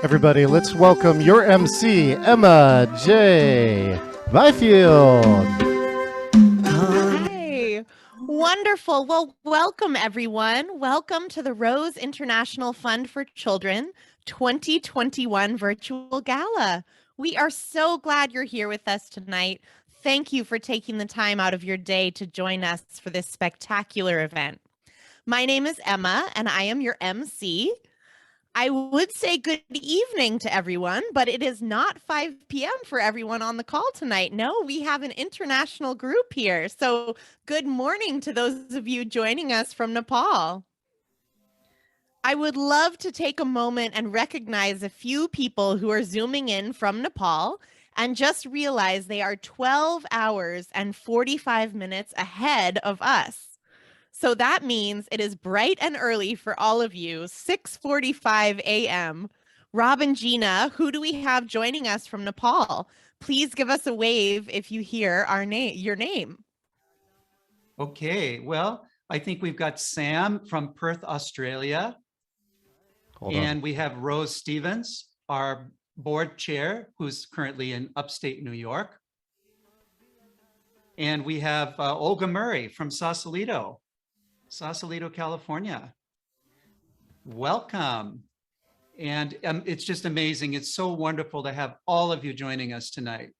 Everybody, let's welcome your MC, Emma J. Byfield. Hi. Wonderful. Well, welcome everyone. Welcome to the Rose International Fund for Children 2021 Virtual Gala. We are so glad you're here with us tonight. Thank you for taking the time out of your day to join us for this spectacular event. My name is Emma and I am your MC. I would say good evening to everyone, but it is not 5 p.m. for everyone on the call tonight. No, we have an international group here. So good morning to those of you joining us from Nepal. I would love to take a moment and recognize a few people who are zooming in from Nepal and just realize they are 12 hours and 45 minutes ahead of us. So that means it is bright and early for all of you, 6:45 a.m. Rob and Gina, who do we have joining us from Nepal? Please give us a wave if you hear your name. Okay, well, I think we've got Sam from Perth, Australia. And we have Rose Stevens, our board chair, who's currently in upstate New York. And we have Olga Murray from Sausalito, California. Welcome. And it's just amazing. It's so wonderful to have all of you joining us tonight.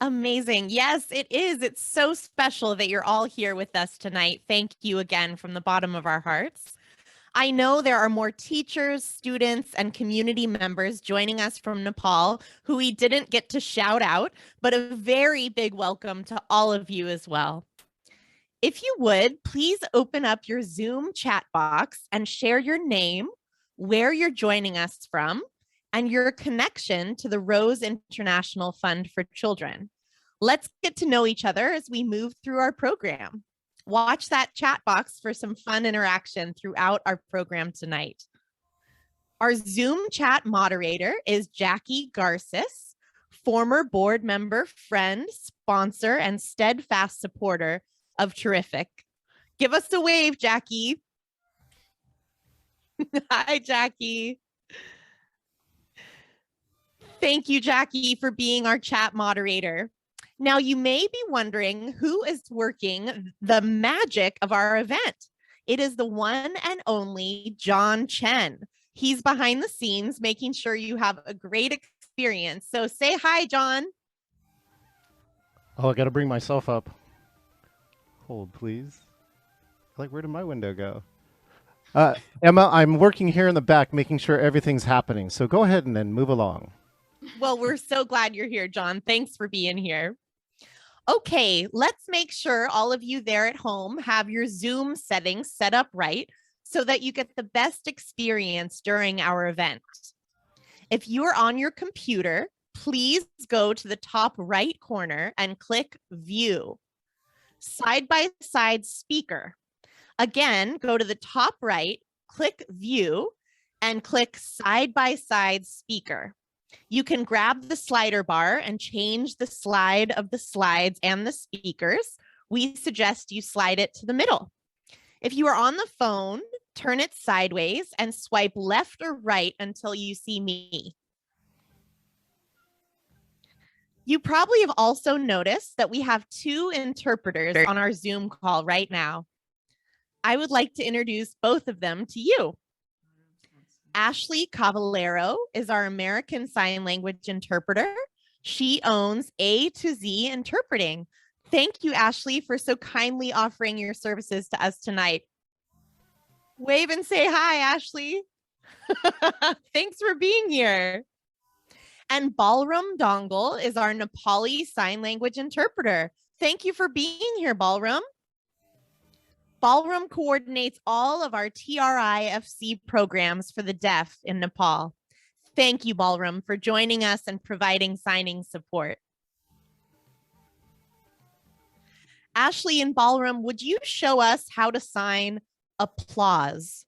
Amazing. Yes, it is. It's so special that you're all here with us tonight. Thank you again from the bottom of our hearts. I know there are more teachers, students, and community members joining us from Nepal who we didn't get to shout out, but a very big welcome to all of you as well. If you would, please open up your Zoom chat box and share your name, where you're joining us from, and your connection to the Rose International Fund for Children. Let's get to know each other as we move through our program. Watch that chat box for some fun interaction throughout our program tonight. Our Zoom chat moderator is Jackie Garces, former board member, friend, sponsor, and steadfast supporter of TRIFC. Give us a wave, Jackie. Hi, Jackie. Thank you, Jackie, for being our chat moderator. Now, you may be wondering who is working the magic of our event. It is the one and only John Chen. He's behind the scenes, making sure you have a great experience. So say hi, John. Oh, I got to bring myself up. Hold, please. Like, where did my window go? Emma, I'm working here in the back, making sure everything's happening. So go ahead and then move along. Well, we're so glad you're here, John. Thanks for being here. Okay, let's make sure all of you there at home have your Zoom settings set up right so that you get the best experience during our event. If you're on your computer, please go to the top right corner and click View. Side-by-side speaker. Again, go to the top right, click View, and click Side-by-side speaker. You can grab the slider bar and change the slide of the slides and the speakers. We suggest you slide it to the middle. If you are on the phone, turn it sideways and swipe left or right until you see me. You probably have also noticed that we have two interpreters on our Zoom call right now. I would like to introduce both of them to you. Ashley Cavallero is our American Sign Language interpreter. She owns A to Z Interpreting. Thank you, Ashley, for so kindly offering your services to us tonight. Wave and say hi, Ashley. Thanks for being here. And Balram Dongle is our Nepali Sign Language interpreter. Thank you for being here, Balram. Balram coordinates all of our TRIFC programs for the deaf in Nepal. Thank you, Balram, for joining us and providing signing support. Ashley and Balram, would you show us how to sign applause?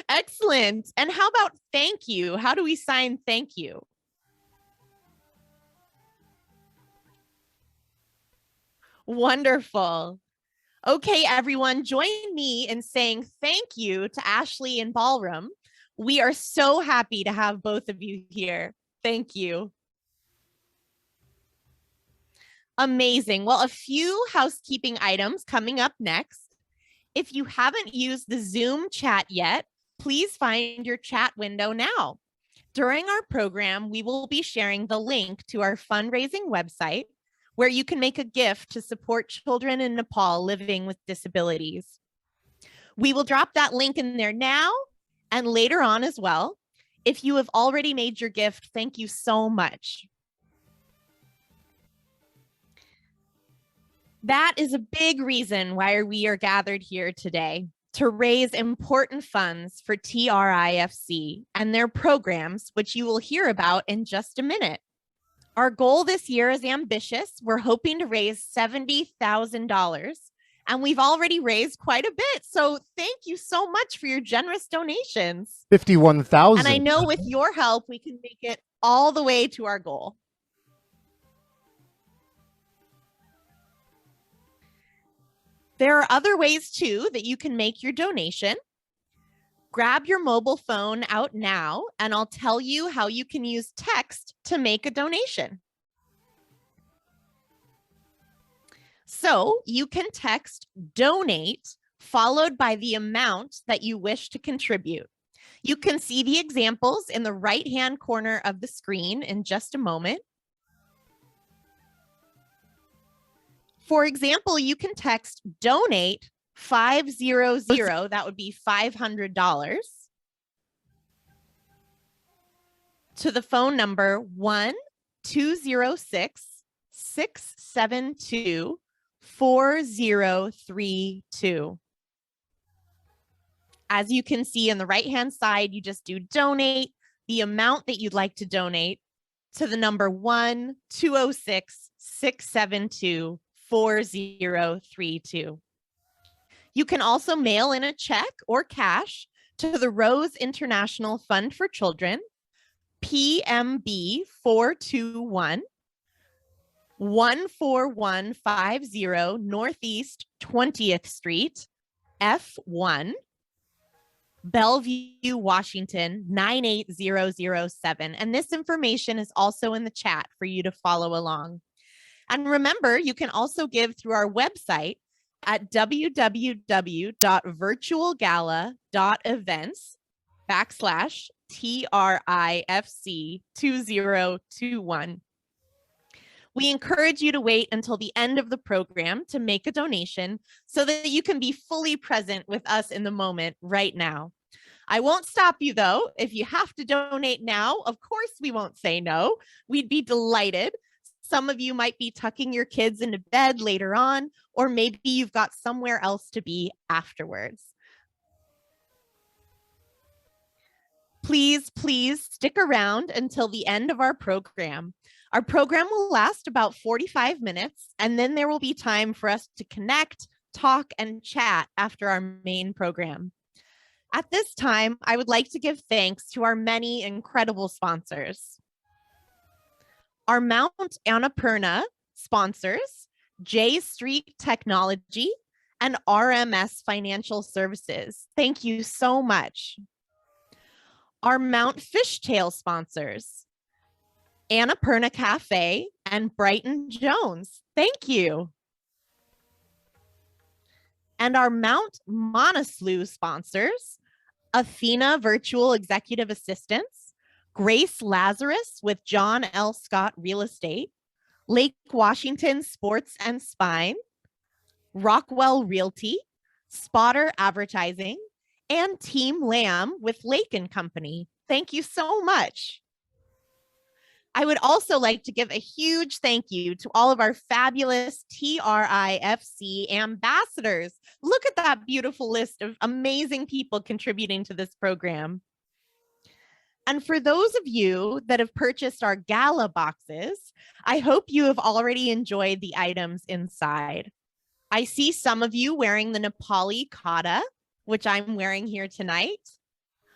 Excellent. And how about thank you? How do we sign thank you? Wonderful. Okay, everyone, join me in saying thank you to Ashley and Ballroom. We are so happy to have both of you here. Thank you. Amazing. Well, a few housekeeping items coming up next. If you haven't used the Zoom chat yet, please find your chat window now. During our program, we will be sharing the link to our fundraising website where you can make a gift to support children in Nepal living with disabilities. We will drop that link in there now and later on as well. If you have already made your gift, thank you so much. That is a big reason why we are gathered here today, to raise important funds for TRIFC and their programs, which you will hear about in just a minute. Our goal this year is ambitious. We're hoping to raise $70,000, and we've already raised quite a bit. So thank you so much for your generous donations. 51,000. And I know with your help, we can make it all the way to our goal. There are other ways too that you can make your donation. Grab your mobile phone out now, and I'll tell you how you can use text to make a donation. So you can text donate followed by the amount that you wish to contribute. You can see the examples in the right-hand corner of the screen in just a moment. For example, you can text donate 500, that would be $500, to the phone number 1-206-672-4032. As you can see in the right-hand side, you just do donate, the amount that you'd like to donate, to the number 1-206-672-4032. You can also mail in a check or cash to the Rose International Fund for Children, PMB 421 14150 Northeast 20th Street, F1, Bellevue, Washington 98007. And this information is also in the chat for you to follow along. And remember, you can also give through our website at www.virtualgala.events/TRIFC 2021. We encourage you to wait until the end of the program to make a donation so that you can be fully present with us in the moment right now. I won't stop you though. If you have to donate now, of course we won't say no. We'd be delighted. Some of you might be tucking your kids into bed later on, or maybe you've got somewhere else to be afterwards. Please, please stick around until the end of our program. Our program will last about 45 minutes, and then there will be time for us to connect, talk, and chat after our main program. At this time, I would like to give thanks to our many incredible sponsors. Our Mount Annapurna sponsors, J Street Technology and RMS Financial Services. Thank you so much. Our Mount Fishtail sponsors, Annapurna Cafe and Brighton Jones. Thank you. And our Mount Manaslu sponsors, Athena Virtual Executive Assistants, Grace Lazarus with John L. Scott Real Estate, Lake Washington Sports and Spine, Rockwell Realty, Spotter Advertising, and Team Lamb with Lake & Company. Thank you so much. I would also like to give a huge thank you to all of our fabulous TRIFC ambassadors. Look at that beautiful list of amazing people contributing to this program. And for those of you that have purchased our Gala boxes, I hope you have already enjoyed the items inside. I see some of you wearing the Nepali kata, which I'm wearing here tonight,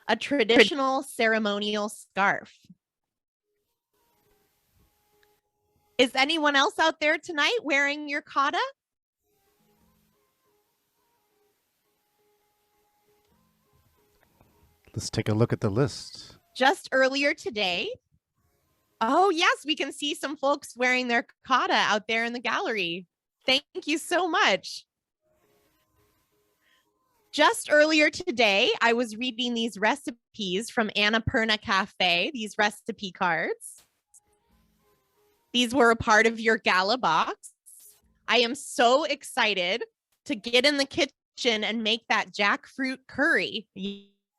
a traditional ceremonial scarf. Is anyone else out there tonight wearing your kata? Let's take a look at the list. Just earlier today, oh yes, we can see some folks wearing their kata out there in the gallery. Thank you so much. Just earlier today, I was reading these recipes from Annapurna Cafe, these recipe cards. These were a part of your gala box. I am so excited to get in the kitchen and make that jackfruit curry.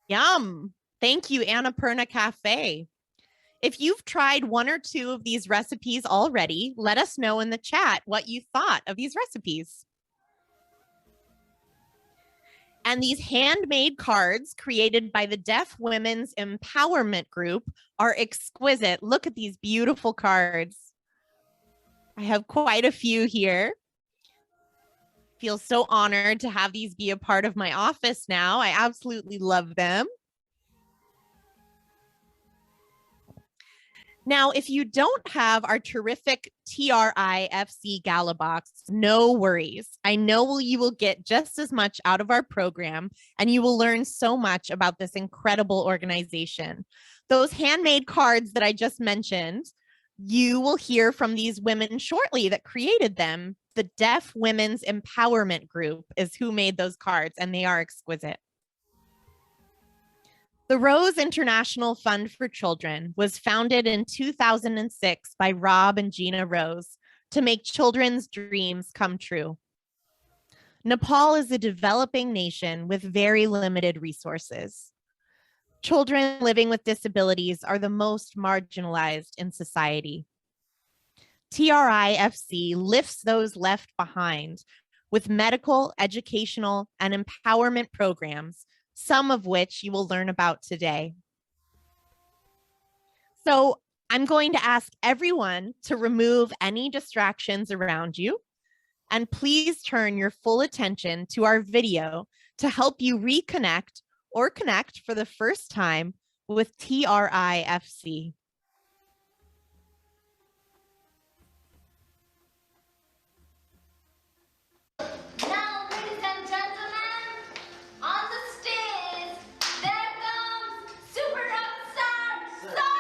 Yum. Thank you, Annapurna Cafe. If you've tried one or two of these recipes already, let us know in the chat what you thought of these recipes. And these handmade cards created by the Deaf Women's Empowerment Group are exquisite. Look at these beautiful cards. I have quite a few here. Feel so honored to have these be a part of my office now. I absolutely love them. Now, if you don't have our terrific TRIFC Gala box, no worries. I know you will get just as much out of our program, and you will learn so much about this incredible organization. Those handmade cards that I just mentioned, you will hear from these women shortly that created them. The Deaf Women's Empowerment Group is who made those cards, and they are exquisite. The Rose International Fund for Children was founded in 2006 by Rob and Gina Rose to make children's dreams come true. Nepal is a developing nation with very limited resources. Children living with disabilities are the most marginalized in society. TRIFC lifts those left behind with medical, educational, and empowerment programs, some of which you will learn about today. So I'm going to ask everyone to remove any distractions around you, and please turn your full attention to our video to help you reconnect or connect for the first time with TRIFC. Now, ladies and gentlemen, on the stage, there comes Super Rockstar Sagar!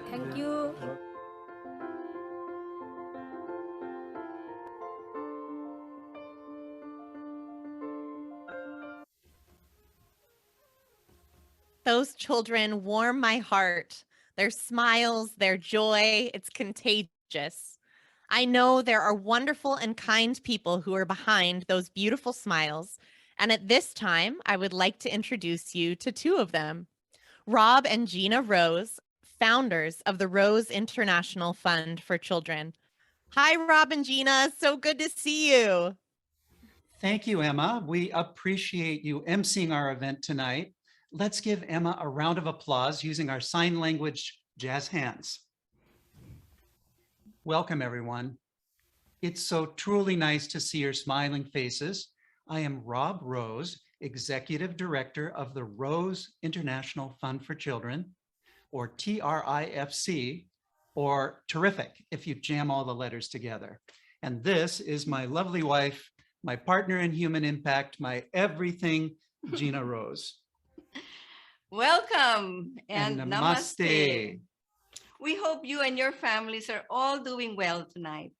Thank you. Those children warm my heart. Their smiles, their joy, it's contagious. I know there are wonderful and kind people who are behind those beautiful smiles. And at this time, I would like to introduce you to two of them. Rob and Gina Rose, founders of the Rose International Fund for Children. Hi, Rob and Gina. So good to see you. Thank you, Emma. We appreciate you emceeing our event tonight. let's give Emma a round of applause using our sign language jazz hands. Welcome, everyone. It's so truly nice to see your smiling faces. I am Rob Rose, Executive Director of the Rose International Fund for Children, or TRIFC, or TRIFC if you jam all the letters together. And this is my lovely wife, my partner in human impact, my everything, Gina Rose. Welcome and namaste. Namaste. We hope you and your families are all doing well tonight.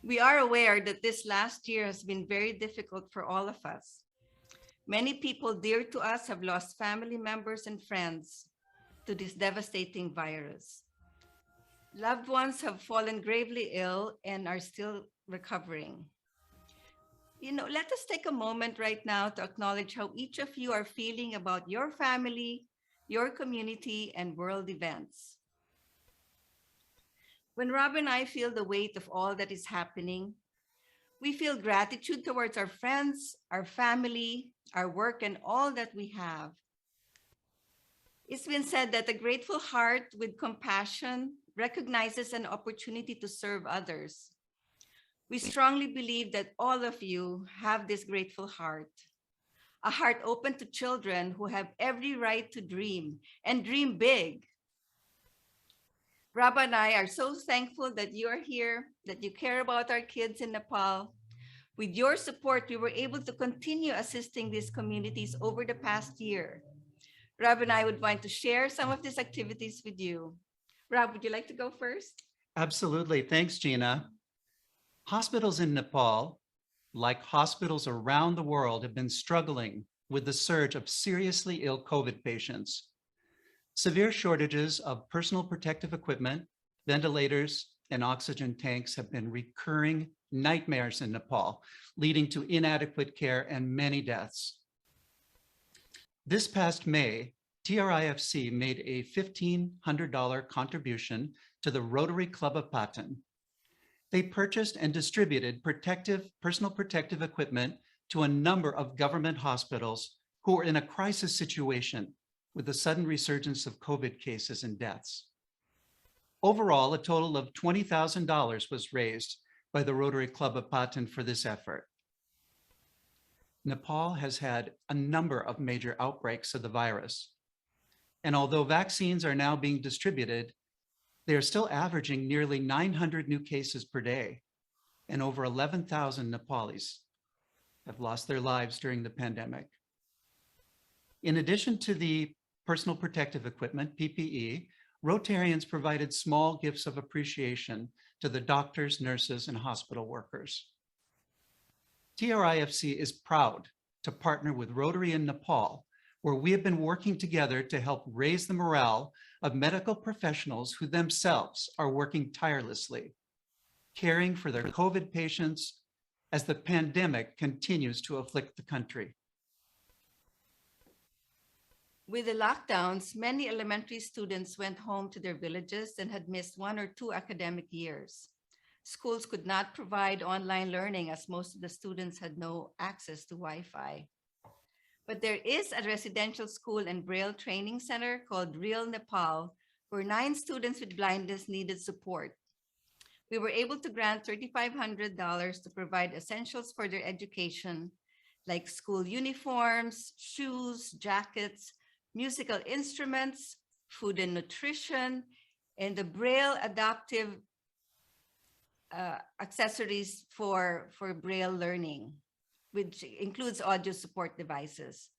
We are aware that this last year has been very difficult for all of us. Many people dear to us have lost family members and friends to this devastating virus. Loved ones have fallen gravely ill and are still recovering. Let us take a moment right now to acknowledge how each of you are feeling about your family, your community, and world events. When Rob and I feel the weight of all that is happening, we feel gratitude towards our friends, our family, our work, and all that we have. It's been said that a grateful heart with compassion recognizes an opportunity to serve others. We strongly believe that all of you have this grateful heart, a heart open to children who have every right to dream and dream big. Rob and I are so thankful that you are here, that you care about our kids in Nepal. With your support, we were able to continue assisting these communities over the past year. Rob and I would want to share some of these activities with you. Rob, would you like to go first? Absolutely. Thanks, Gina. Hospitals in Nepal, like hospitals around the world, have been struggling with the surge of seriously ill COVID patients. Severe shortages of personal protective equipment, ventilators, and oxygen tanks have been recurring nightmares in Nepal, leading to inadequate care and many deaths. This past May, TRIFC made a $1,500 contribution to the Rotary Club of Patan. They purchased and distributed personal protective equipment to a number of government hospitals who were in a crisis situation with the sudden resurgence of COVID cases and deaths. Overall, a total of $20,000 was raised by the Rotary Club of Patan for this effort. Nepal has had a number of major outbreaks of the virus. And although vaccines are now being distributed, they are still averaging nearly 900 new cases per day, and over 11,000 Nepalis have lost their lives during the pandemic. In addition to the personal protective equipment, PPE, Rotarians provided small gifts of appreciation to the doctors, nurses, and hospital workers. TRIFC is proud to partner with Rotary in Nepal, where we have been working together to help raise the morale of medical professionals who themselves are working tirelessly, caring for their COVID patients as the pandemic continues to afflict the country. With the lockdowns, many elementary students went home to their villages and had missed 1 or 2 academic years. Schools could not provide online learning as most of the students had no access to Wi-Fi. But there is a residential school and Braille training center called Real Nepal, where 9 students with blindness needed support. We were able to grant $3,500 to provide essentials for their education, like school uniforms, shoes, jackets, musical instruments, food and nutrition, and the Braille adaptive accessories for Braille learning, which includes audio support devices.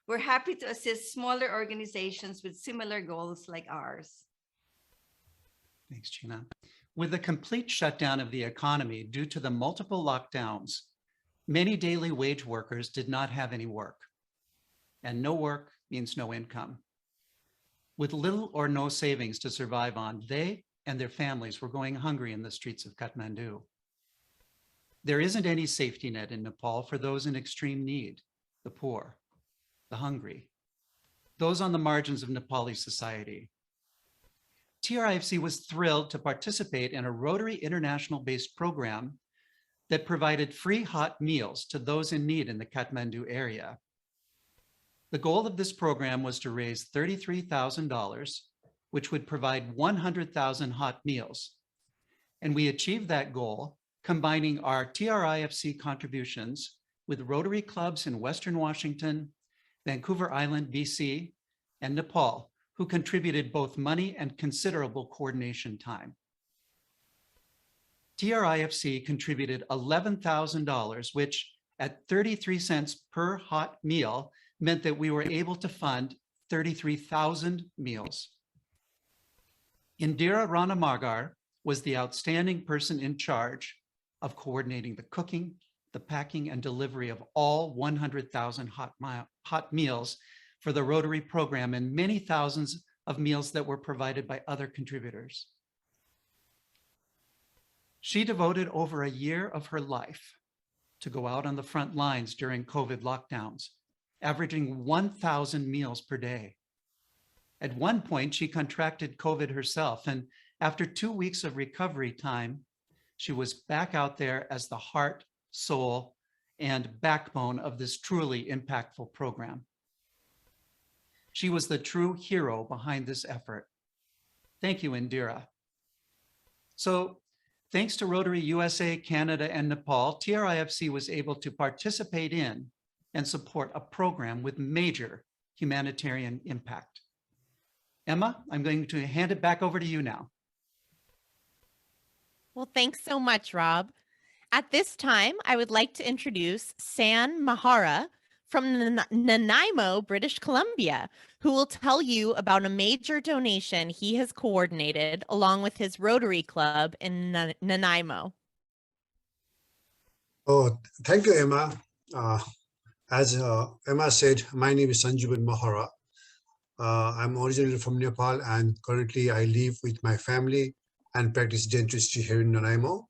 We're happy to assist smaller organizations with similar goals like ours. Thanks, Gina. With the complete shutdown of the economy due to the multiple lockdowns, many daily wage workers did not have any work, and no work means no income. With little or no savings to survive on, they and their families were going hungry in the streets of Kathmandu. There isn't any safety net in Nepal for those in extreme need, the poor, the hungry, those on the margins of Nepali society. TRIFC was thrilled to participate in a Rotary International-based program that provided free hot meals to those in need in the Kathmandu area. The goal of this program was to raise $33,000, which would provide 100,000 hot meals. And we achieved that goal, combining our TRIFC contributions with Rotary clubs in Western Washington, Vancouver Island, BC, and Nepal, who contributed both money and considerable coordination time. TRIFC contributed $11,000, which at 33 cents per hot meal meant that we were able to fund 33,000 meals. Indira Rana Magar was the outstanding person in charge of coordinating the cooking, the packing, and delivery of all 100,000 hot meals for the Rotary program and many thousands of meals that were provided by other contributors. She devoted over a year of her life to go out on the front lines during COVID lockdowns, averaging 1,000 meals per day. At one point, she contracted COVID herself, and after 2 weeks of recovery time, she was back out there as the heart, soul, and backbone of this truly impactful program. She was the true hero behind this effort. Thank you, Indira. So, thanks to Rotary USA, Canada, and Nepal, TRIFC was able to participate in and support a program with major humanitarian impact. Emma, I'm going to hand it back over to you now. Well, thanks so much, Rob. At this time, I would like to introduce San Mahara from Nanaimo, British Columbia, who will tell you about a major donation he has coordinated along with his Rotary Club in Nanaimo. Oh, thank you, Emma. As Emma said, my name is Sanjeevan Mahara. I'm originally from Nepal, and currently I live with my family and practice dentistry here in Nanaimo,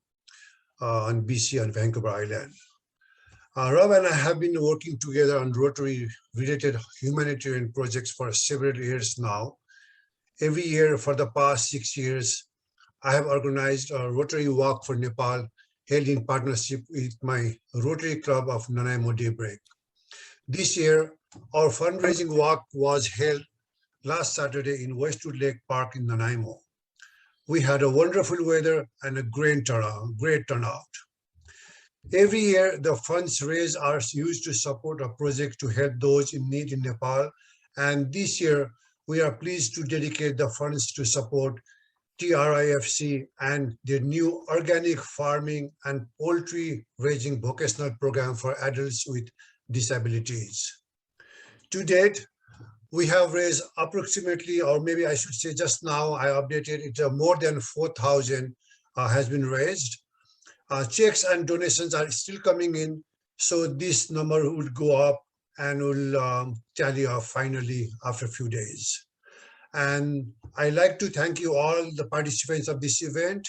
on BC and Vancouver Island. Rob and I have been working together on Rotary-related humanitarian projects for several years now. Every year for the past 6 years, I have organized a Rotary Walk for Nepal, held in partnership with my Rotary Club of Nanaimo Daybreak. This year, our fundraising walk was held last Saturday in Westwood Lake Park in Nanaimo. We had a wonderful weather and a great turnout. Every year, the funds raised are used to support a project to help those in need in Nepal. And this year, we are pleased to dedicate the funds to support TRIFC and their new organic farming and poultry raising vocational program for adults with disabilities. To date, we have raised approximately, or maybe I should say just now, I updated it, more than 4,000 has been raised. Checks and donations are still coming in, so this number will go up and will tally off finally after a few days. And I'd like to thank you all, the participants of this event.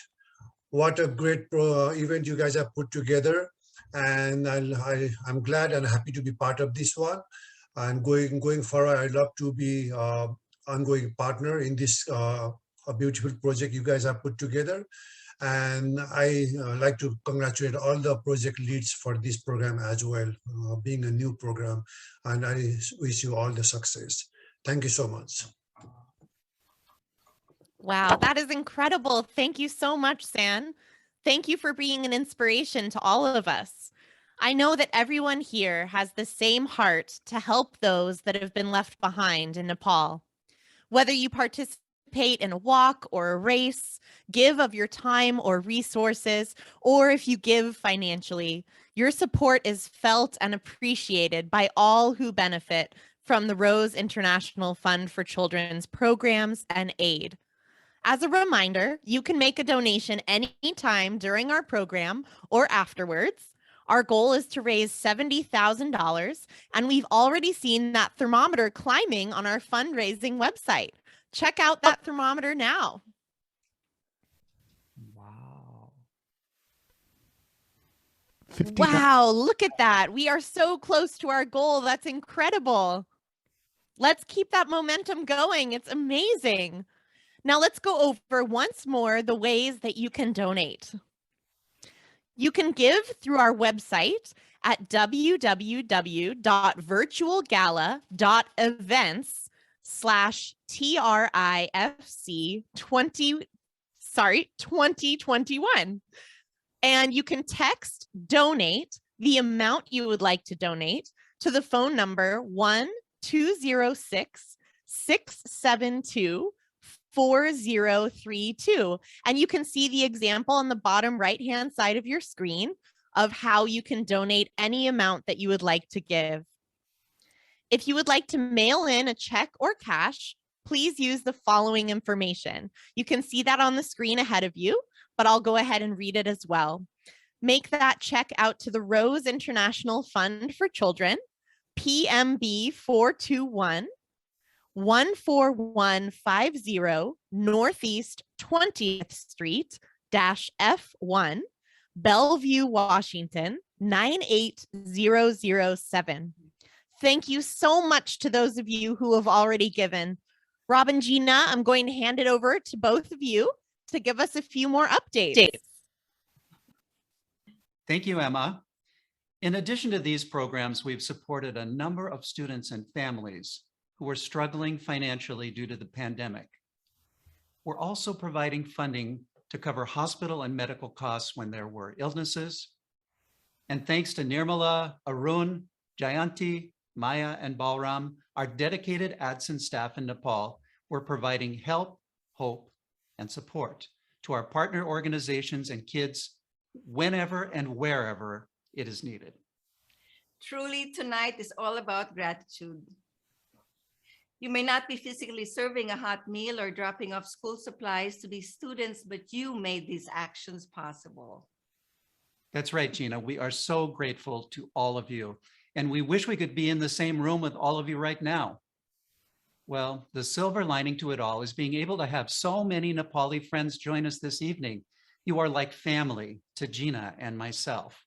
What a great event you guys have put together. And I'm glad and happy to be part of this one. And going forward, I'd love to be ongoing partner in this a beautiful project you guys have put together. And I like to congratulate all the project leads for this program as well, being a new program. And I wish you all the success. Thank you so much. Wow, that is incredible. Thank you so much, San. Thank you for being an inspiration to all of us. I know that everyone here has the same heart to help those that have been left behind in Nepal. Whether you participate in a walk or a race, give of your time or resources, or if you give financially, your support is felt and appreciated by all who benefit from the Rose International Fund for Children's programs and aid. As a reminder, you can make a donation anytime during our program or afterwards. Our goal is to raise $70,000, and we've already seen that thermometer climbing on our fundraising website. Check out that thermometer now. Wow. 50, Wow, look at that. We are so close to our goal. That's incredible. Let's keep that momentum going. It's amazing. Now let's go over once more the ways that you can donate. You can give through our website at www.virtualgala.events/TRIFC 2021. And you can text donate the amount you would like to donate to the phone number 1-206-672-4032. And you can see the example on the bottom right-hand side of your screen of how you can donate any amount that you would like to give. If you would like to mail in a check or cash, please use the following information. You can see that on the screen ahead of you, but I'll go ahead and read it as well. Make that check out to the Rose International Fund for Children, PMB 421 14150 Northeast 20th Street -F1, Bellevue, Washington 98007. Thank you so much to those of you who have already given. Rob and Gina, I'm going to hand it over to both of you to give us a few more updates. Thank you, Emma. In addition to these programs, we've supported a number of students and families who are struggling financially due to the pandemic. We're also providing funding to cover hospital and medical costs when there were illnesses. And thanks to Nirmala, Arun, Jayanti, Maya, and Balram, our dedicated ADSoN staff in Nepal, we're providing help, hope, and support to our partner organizations and kids whenever and wherever it is needed. Truly, tonight is all about gratitude. You may not be physically serving a hot meal or dropping off school supplies to these students, but you made these actions possible. That's right, Gina. We are so grateful to all of you. And we wish we could be in the same room with all of you right now. Well, the silver lining to it all is being able to have so many Nepali friends join us this evening. You are like family to Gina and myself.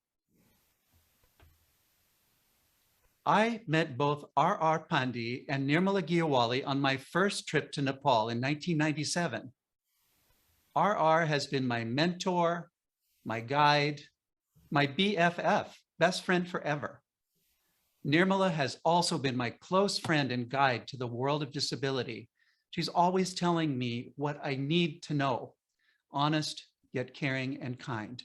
I met both R.R. Pandey and Nirmala Giyawali on my first trip to Nepal in 1997. R.R. has been my mentor, my guide, my BFF, best friend forever. Nirmala has also been my close friend and guide to the world of disability. She's always telling me what I need to know, honest, yet caring and kind.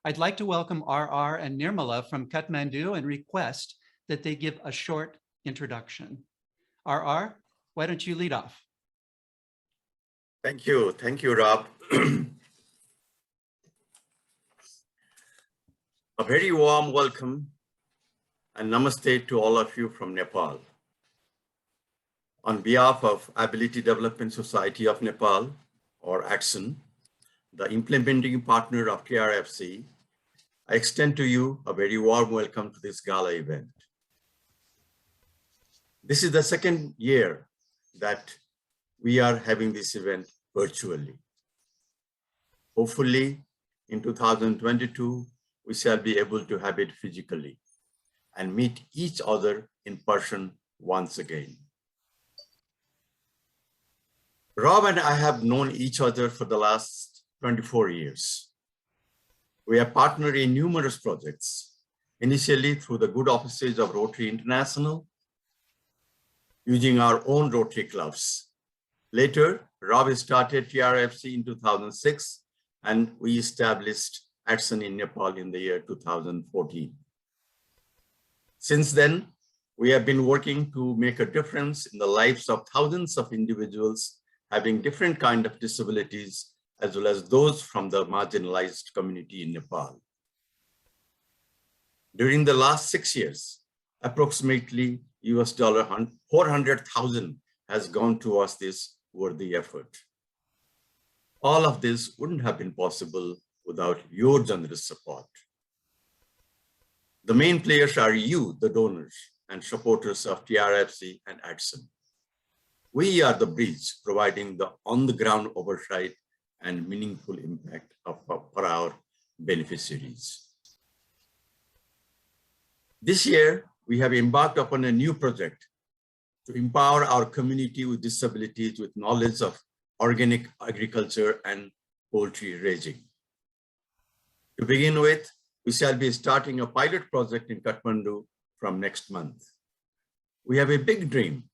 I'd like to welcome RR and Nirmala from Kathmandu and request that they give a short introduction. RR, why don't you lead off? Thank you, Rob. A very warm welcome and namaste to all of you from Nepal. On behalf of Ability Development Society of Nepal, or ADSoN, the implementing partner of TRIFC, I extend to you a very warm welcome to this gala event. This is the second year that we are having this event virtually. Hopefully, in 2022, we shall be able to have it physically and meet each other in person once again. Rob and I have known each other for the last 24 years. We are partnered in numerous projects, initially through the good offices of Rotary International, using our own Rotary clubs. Later, Rob started TRIFC in 2006, and we established ADSoN in Nepal in the year 2014. Since then, we have been working to make a difference in the lives of thousands of individuals having different kinds of disabilities, as well as those from the marginalized community in Nepal. During the last 6 years, approximately $400,000 has gone towards this worthy effort. All of this wouldn't have been possible without your generous support. The main players are you, the donors and supporters of TRIFC and ADSoN. We are the bridge providing the on-the-ground oversight and meaningful impact for our beneficiaries. This year, we have embarked upon a new project to empower our community with disabilities with knowledge of organic agriculture and poultry raising. To begin with, we shall be starting a pilot project in Kathmandu from next month. We have a big dream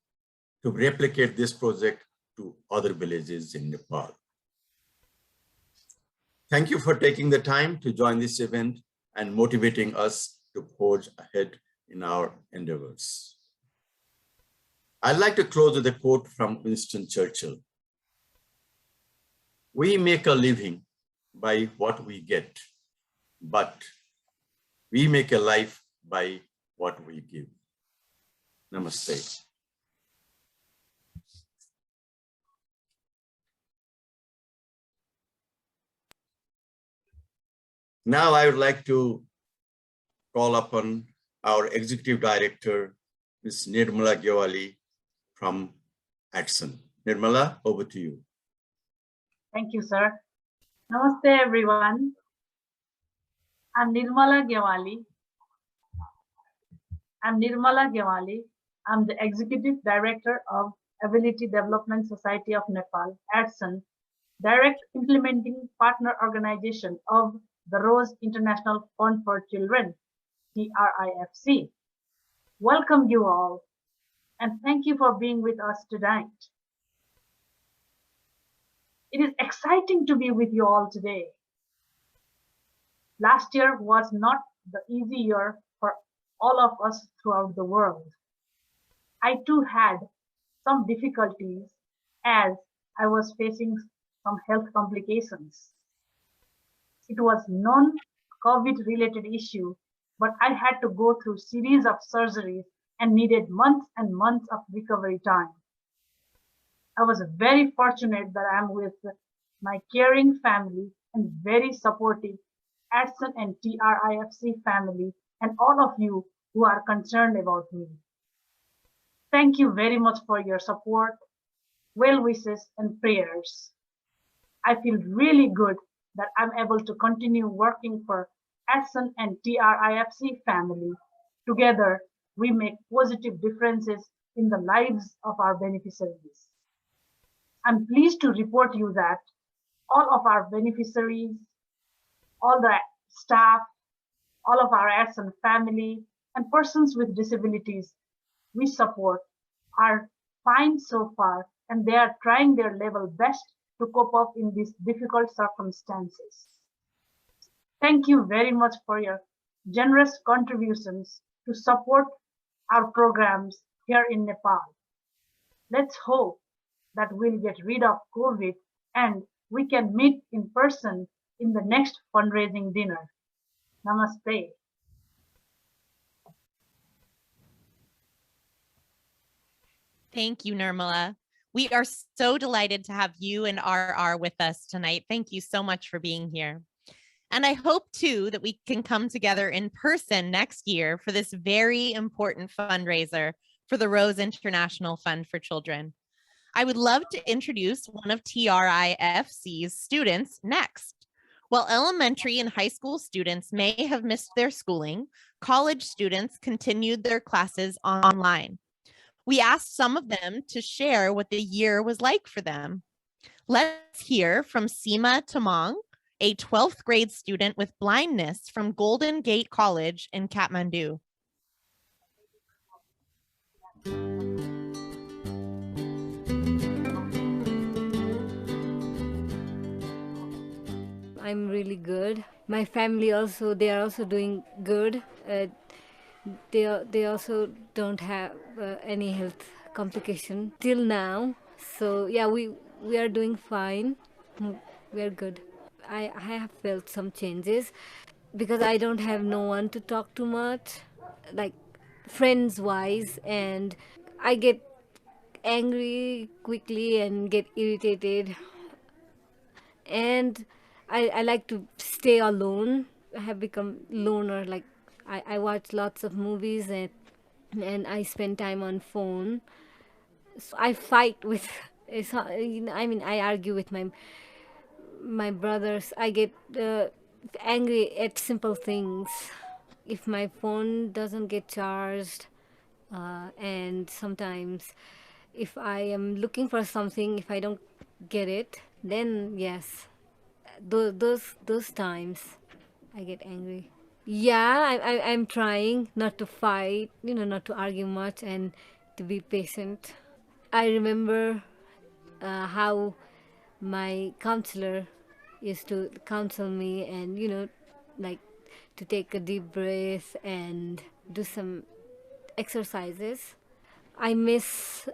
to replicate this project to other villages in Nepal. Thank you for taking the time to join this event and motivating us to forge ahead in our endeavors. I'd like to close with a quote from Winston Churchill. We make a living by what we get, but we make a life by what we give. Namaste. Now I would like to call upon our Executive Director, Ms. Nirmala from ADSoN. Nirmala, over to you. Thank you, sir. Namaste, everyone. I'm Nirmala Gyawali. I'm the Executive Director of Ability Development Society of Nepal, ADSoN, direct implementing partner organization of the Rose International Fund for Children, TRIFC. Welcome you all, and thank you for being with us tonight. It is exciting to be with you all today. Last year was not the easy year for all of us throughout the world. I too had some difficulties as I was facing some health complications. It was non-COVID related issue, but I had to go through series of surgeries and needed months and months of recovery time. I was very fortunate that I'm with my caring family and very supportive ADSoN and TRIFC family and all of you who are concerned about me. Thank you very much for your support, well wishes, and prayers. I feel really good that I'm able to continue working for ADSoN and TRIFC family. Together, we make positive differences in the lives of our beneficiaries. I'm pleased to report you that all of our beneficiaries, all the staff, all of our ADSoN family, and persons with disabilities we support are fine so far, and they are trying their level best to cope up in these difficult circumstances. Thank you very much for your generous contributions to support our programs here in Nepal. Let's hope that we'll get rid of COVID and we can meet in person in the next fundraising dinner. Namaste. Thank you, Nirmala. We are so delighted to have you and RR with us tonight. Thank you so much for being here. And I hope too that we can come together in person next year for this very important fundraiser for the Rose International Fund for Children. I would love to introduce one of TRIFC's students next. While elementary and high school students may have missed their schooling, college students continued their classes online. We asked some of them to share what the year was like for them. Let's hear from Seema Tamang, a 12th grade student with blindness from Golden Gate College in Kathmandu. I'm really good. My family also, they are also doing good. They also don't have any health complication till now. So yeah, we are doing fine. We are good. I have felt some changes because I don't have no one to talk to much, like friends wise, and I get angry quickly and get irritated, and I like to stay alone. I have become loner. Like I watch lots of movies and I spend time on phone. So I fight with. I mean, I argue with my brothers. I get angry at simple things. If my phone doesn't get charged, and sometimes if I am looking for something, if I don't get it, then yes, those times I get angry. Yeah, I'm trying not to fight, not to argue much and to be patient. I remember how my counselor used to counsel me and, like to take a deep breath and do some exercises. I miss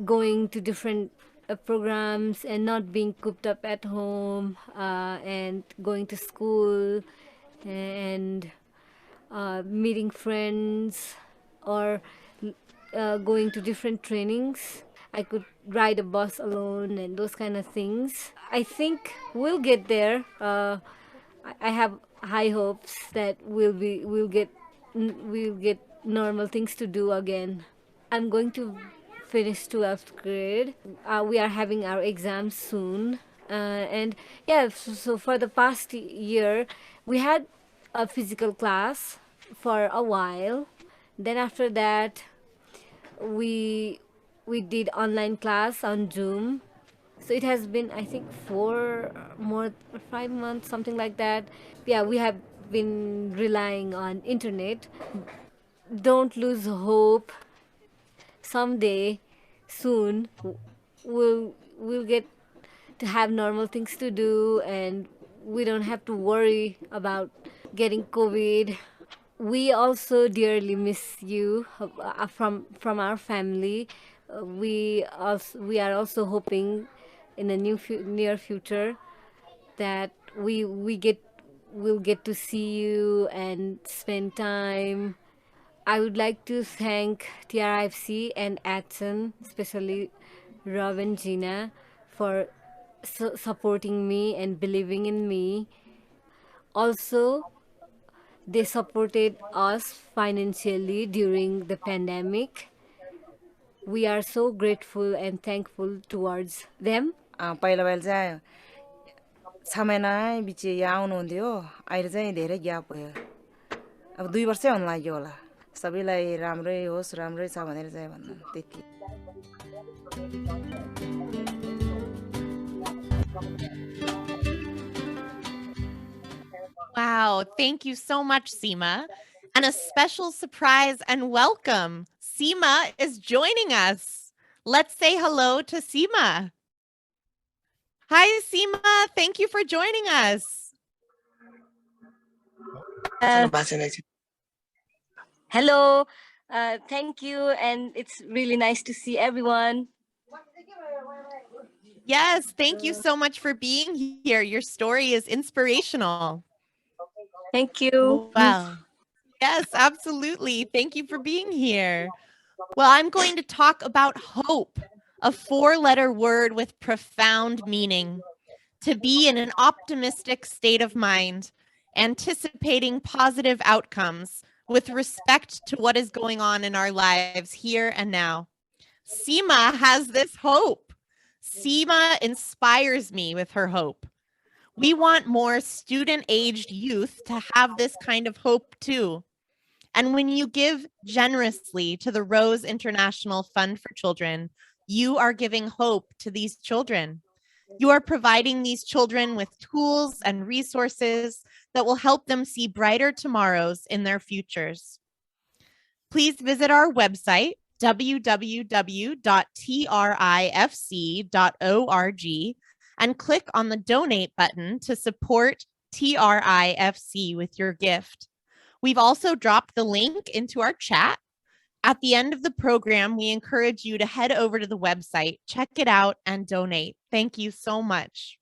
going to different programs and not being cooped up at home, and going to school and meeting friends, or going to different trainings. I could ride a bus alone and those kind of things. I think we'll get there. I have high hopes that we'll get normal things to do again. I'm going to finish 12th grade. We are having our exams soon. And yeah, so for the past year, we had a physical class for a while. Then after that, we we did online class on Zoom. So it has been, I think, 5 months, something like that. Yeah, we have been relying on internet. Don't lose hope. Someday, soon, we'll get to have normal things to do, and we don't have to worry about getting COVID. We also dearly miss you, from our family. We are also hoping in the near future that we'll get to see you and spend time. I would like to thank TRIFC and ADSoN, especially Rob and Gina, for supporting me and believing in me. Also, they supported us financially during the pandemic. We are so grateful and thankful towards them. पहिला पहिला चाहिँ 6 महिना बिच यहाँ आउनुहुन्थ्यो, अहिले चाहिँ धेरै gap भयो। अब 2 वर्षै हुन लाग्यो होला। सबैलाई राम्रै होस्, राम्रै छ भनेर चाहिँ भन्नु त्यति। Wow, thank you so much, Seema. And a special surprise and welcome. Seema is joining us. Let's say hello to Seema. Hi, Seema. Thank you for joining us. Hello. Thank you. And it's really nice to see everyone. Yes, thank you so much for being here. Your story is inspirational. Thank you. Wow. Yes, absolutely. Thank you for being here. Well, I'm going to talk about hope, a 4-letter word with profound meaning. To be in an optimistic state of mind, anticipating positive outcomes with respect to what is going on in our lives here and now. Seema has this hope. Seema inspires me with her hope. We want more student-aged youth to have this kind of hope too. And when you give generously to the Rose International Fund for Children, you are giving hope to these children. You are providing these children with tools and resources that will help them see brighter tomorrows in their futures. Please visit our website, www.trifc.org, and click on the donate button to support TRIFC with your gift. We've also dropped the link into our chat. At the end of the program, we encourage you to head over to the website, check it out, and donate. Thank you so much.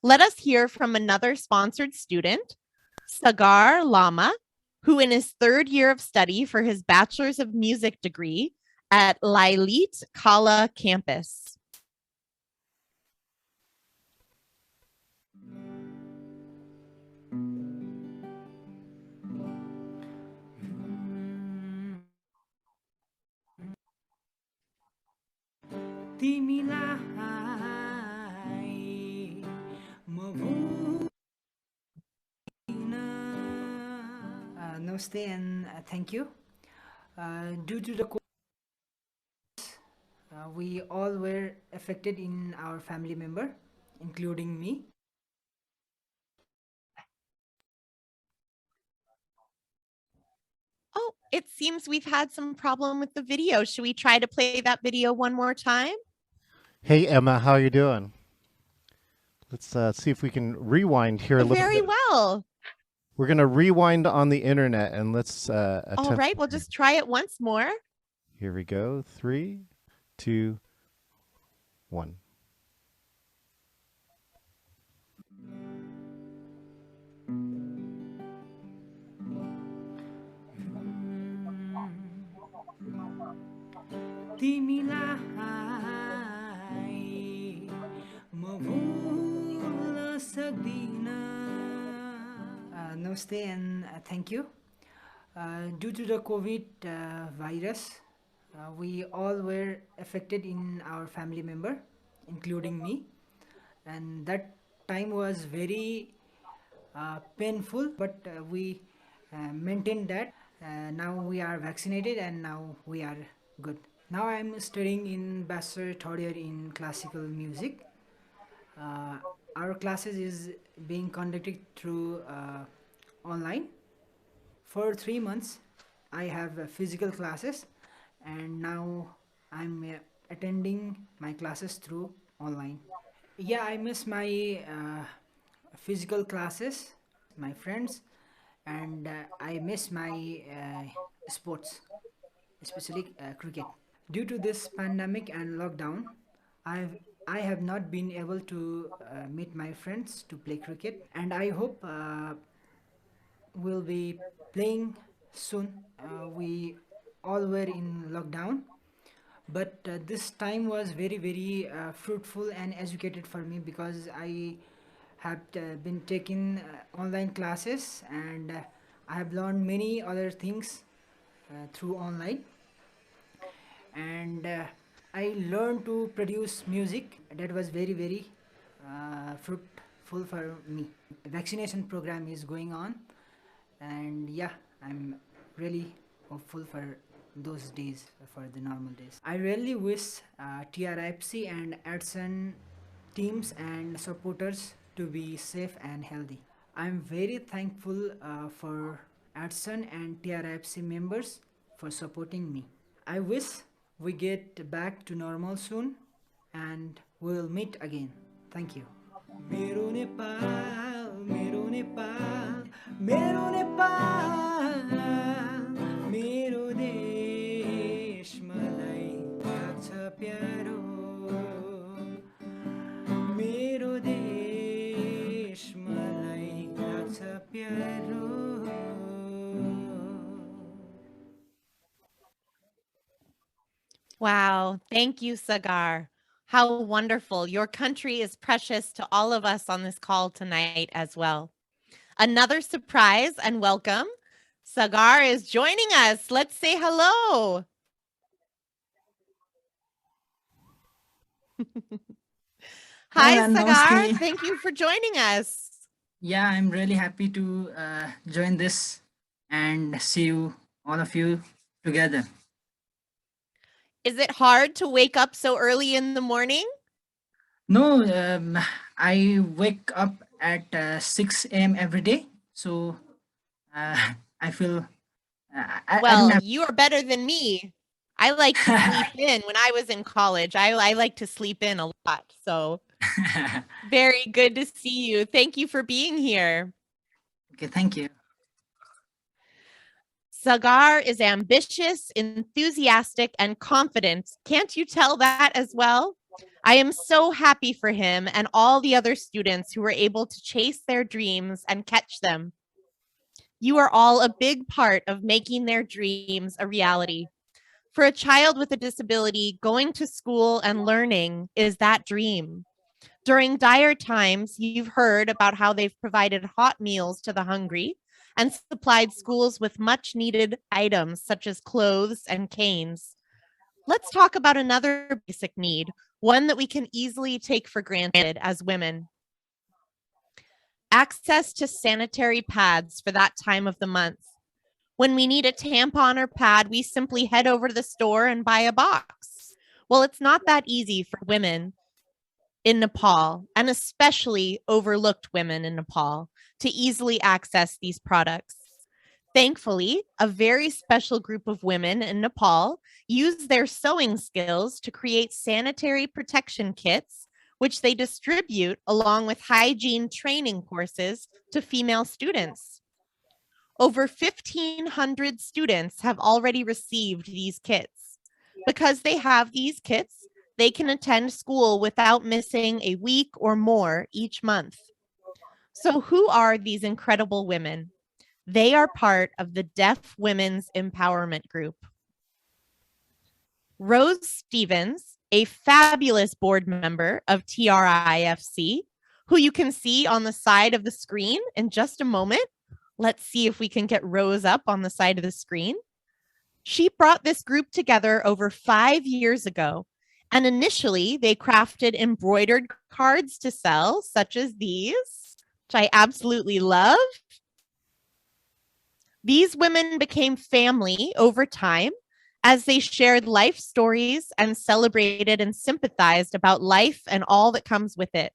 Let us hear from another sponsored student, Sagar Lama, who in his 3rd year of study for his Bachelor's of Music degree at Lailit Kala campus. Namaste and thank you. Due to the we all were affected in our family member, including me. It seems we've had some problem with the video. Should we try to play that video one more time? Hey, Emma, how you doing? Let's see if we can rewind here a little Very bit. well. We're going to rewind on the internet and let's attempt. All right, we'll just try it once more. Here we go. 3, 2, 1. तिमीलाई म भुल्न सक्दिनँ. Namaste and thank you. Due to the COVID virus, we all were affected in our family member, including me, and that time was very painful, but we maintained that. Now we are vaccinated and now we are good. Now I'm studying in Bachelor third year in classical music. Our classes is being conducted through online. For 3 months, I have physical classes, and now I'm attending my classes through online. Yeah, I miss my physical classes, my friends, and I miss my sports, especially cricket. Due to this pandemic and lockdown, I have not been able to meet my friends to play cricket, and I hope we'll be playing soon. We all were in lockdown, but this time was very fruitful and educated for me because I have been taking online classes, and I have learned many other things through online, and I learned to produce music. That was very fruitful for me. The vaccination program is going on, and yeah, I'm really hopeful for those days, for the normal days. I really wish TRIFC and ADSoN teams and supporters to be safe and healthy. I'm very thankful for ADSoN and TRIFC members for supporting me. I wish we get back to normal soon and we'll meet again. Thank you. मेरो नेपाल, मेरो नेपाल, मेरो नेपाल, मेरो देश मलाई लाग्छ प्यारो. मेरो देश मलाई लाग्छ प्यारो. Wow. Thank you, Sagar. How wonderful. Your country is precious to all of us on this call tonight as well. Another surprise and welcome. Sagar is joining us. Let's say hello. Hi, Yeah, Sagar. namaste. Thank you for joining us. Yeah, I'm really happy to join this and see you, all of you, together. Is it hard to wake up so early in the morning? No, I wake up at 6 a.m. every day, so I feel I don't Well, have. you are better than me. I like to sleep in. When I was in college, I like to sleep in a lot. So very good to see you. Thank you for being here. Okay, thank you. Sagar is ambitious, enthusiastic, and confident. Can't you tell that as well? I am so happy for him and all the other students who were able to chase their dreams and catch them. You are all a big part of making their dreams a reality. For a child with a disability, going to school and learning is that dream. During dire times, you've heard about how they've provided hot meals to the hungry and supplied schools with much needed items such as clothes and canes. Let's talk about another basic need, one that we can easily take for granted as women. Access to sanitary pads for that time of the month. When we need a tampon or pad, we simply head over to the store and buy a box. Well, it's not that easy for women in Nepal, and especially overlooked women in Nepal, to easily access these products. Thankfully, a very special group of women in Nepal use their sewing skills to create sanitary protection kits, which they distribute along with hygiene training courses to female students. Over 1,500 students have already received these kits. Because they have these kits, they can attend school without missing a week or more each month. So, who are these incredible women? They are part of the Deaf Women's Empowerment Group. Rose Stevens, a fabulous board member of TRIFC, who you can see on the side of the screen in just a moment. Let's see if we can get Rose up on the side of the screen. She brought this group together over 5 years ago, and initially they crafted embroidered cards to sell, such as these, which I absolutely love. These women became family over time as they shared life stories and celebrated and sympathized about life and all that comes with it.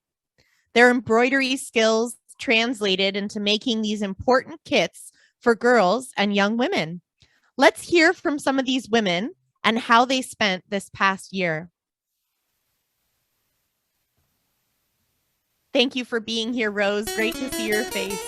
Their embroidery skills translated into making these important kits for girls and young women. Let's hear from some of these women and how they spent this past year. Thank you for being here, Rose. Great to see your face.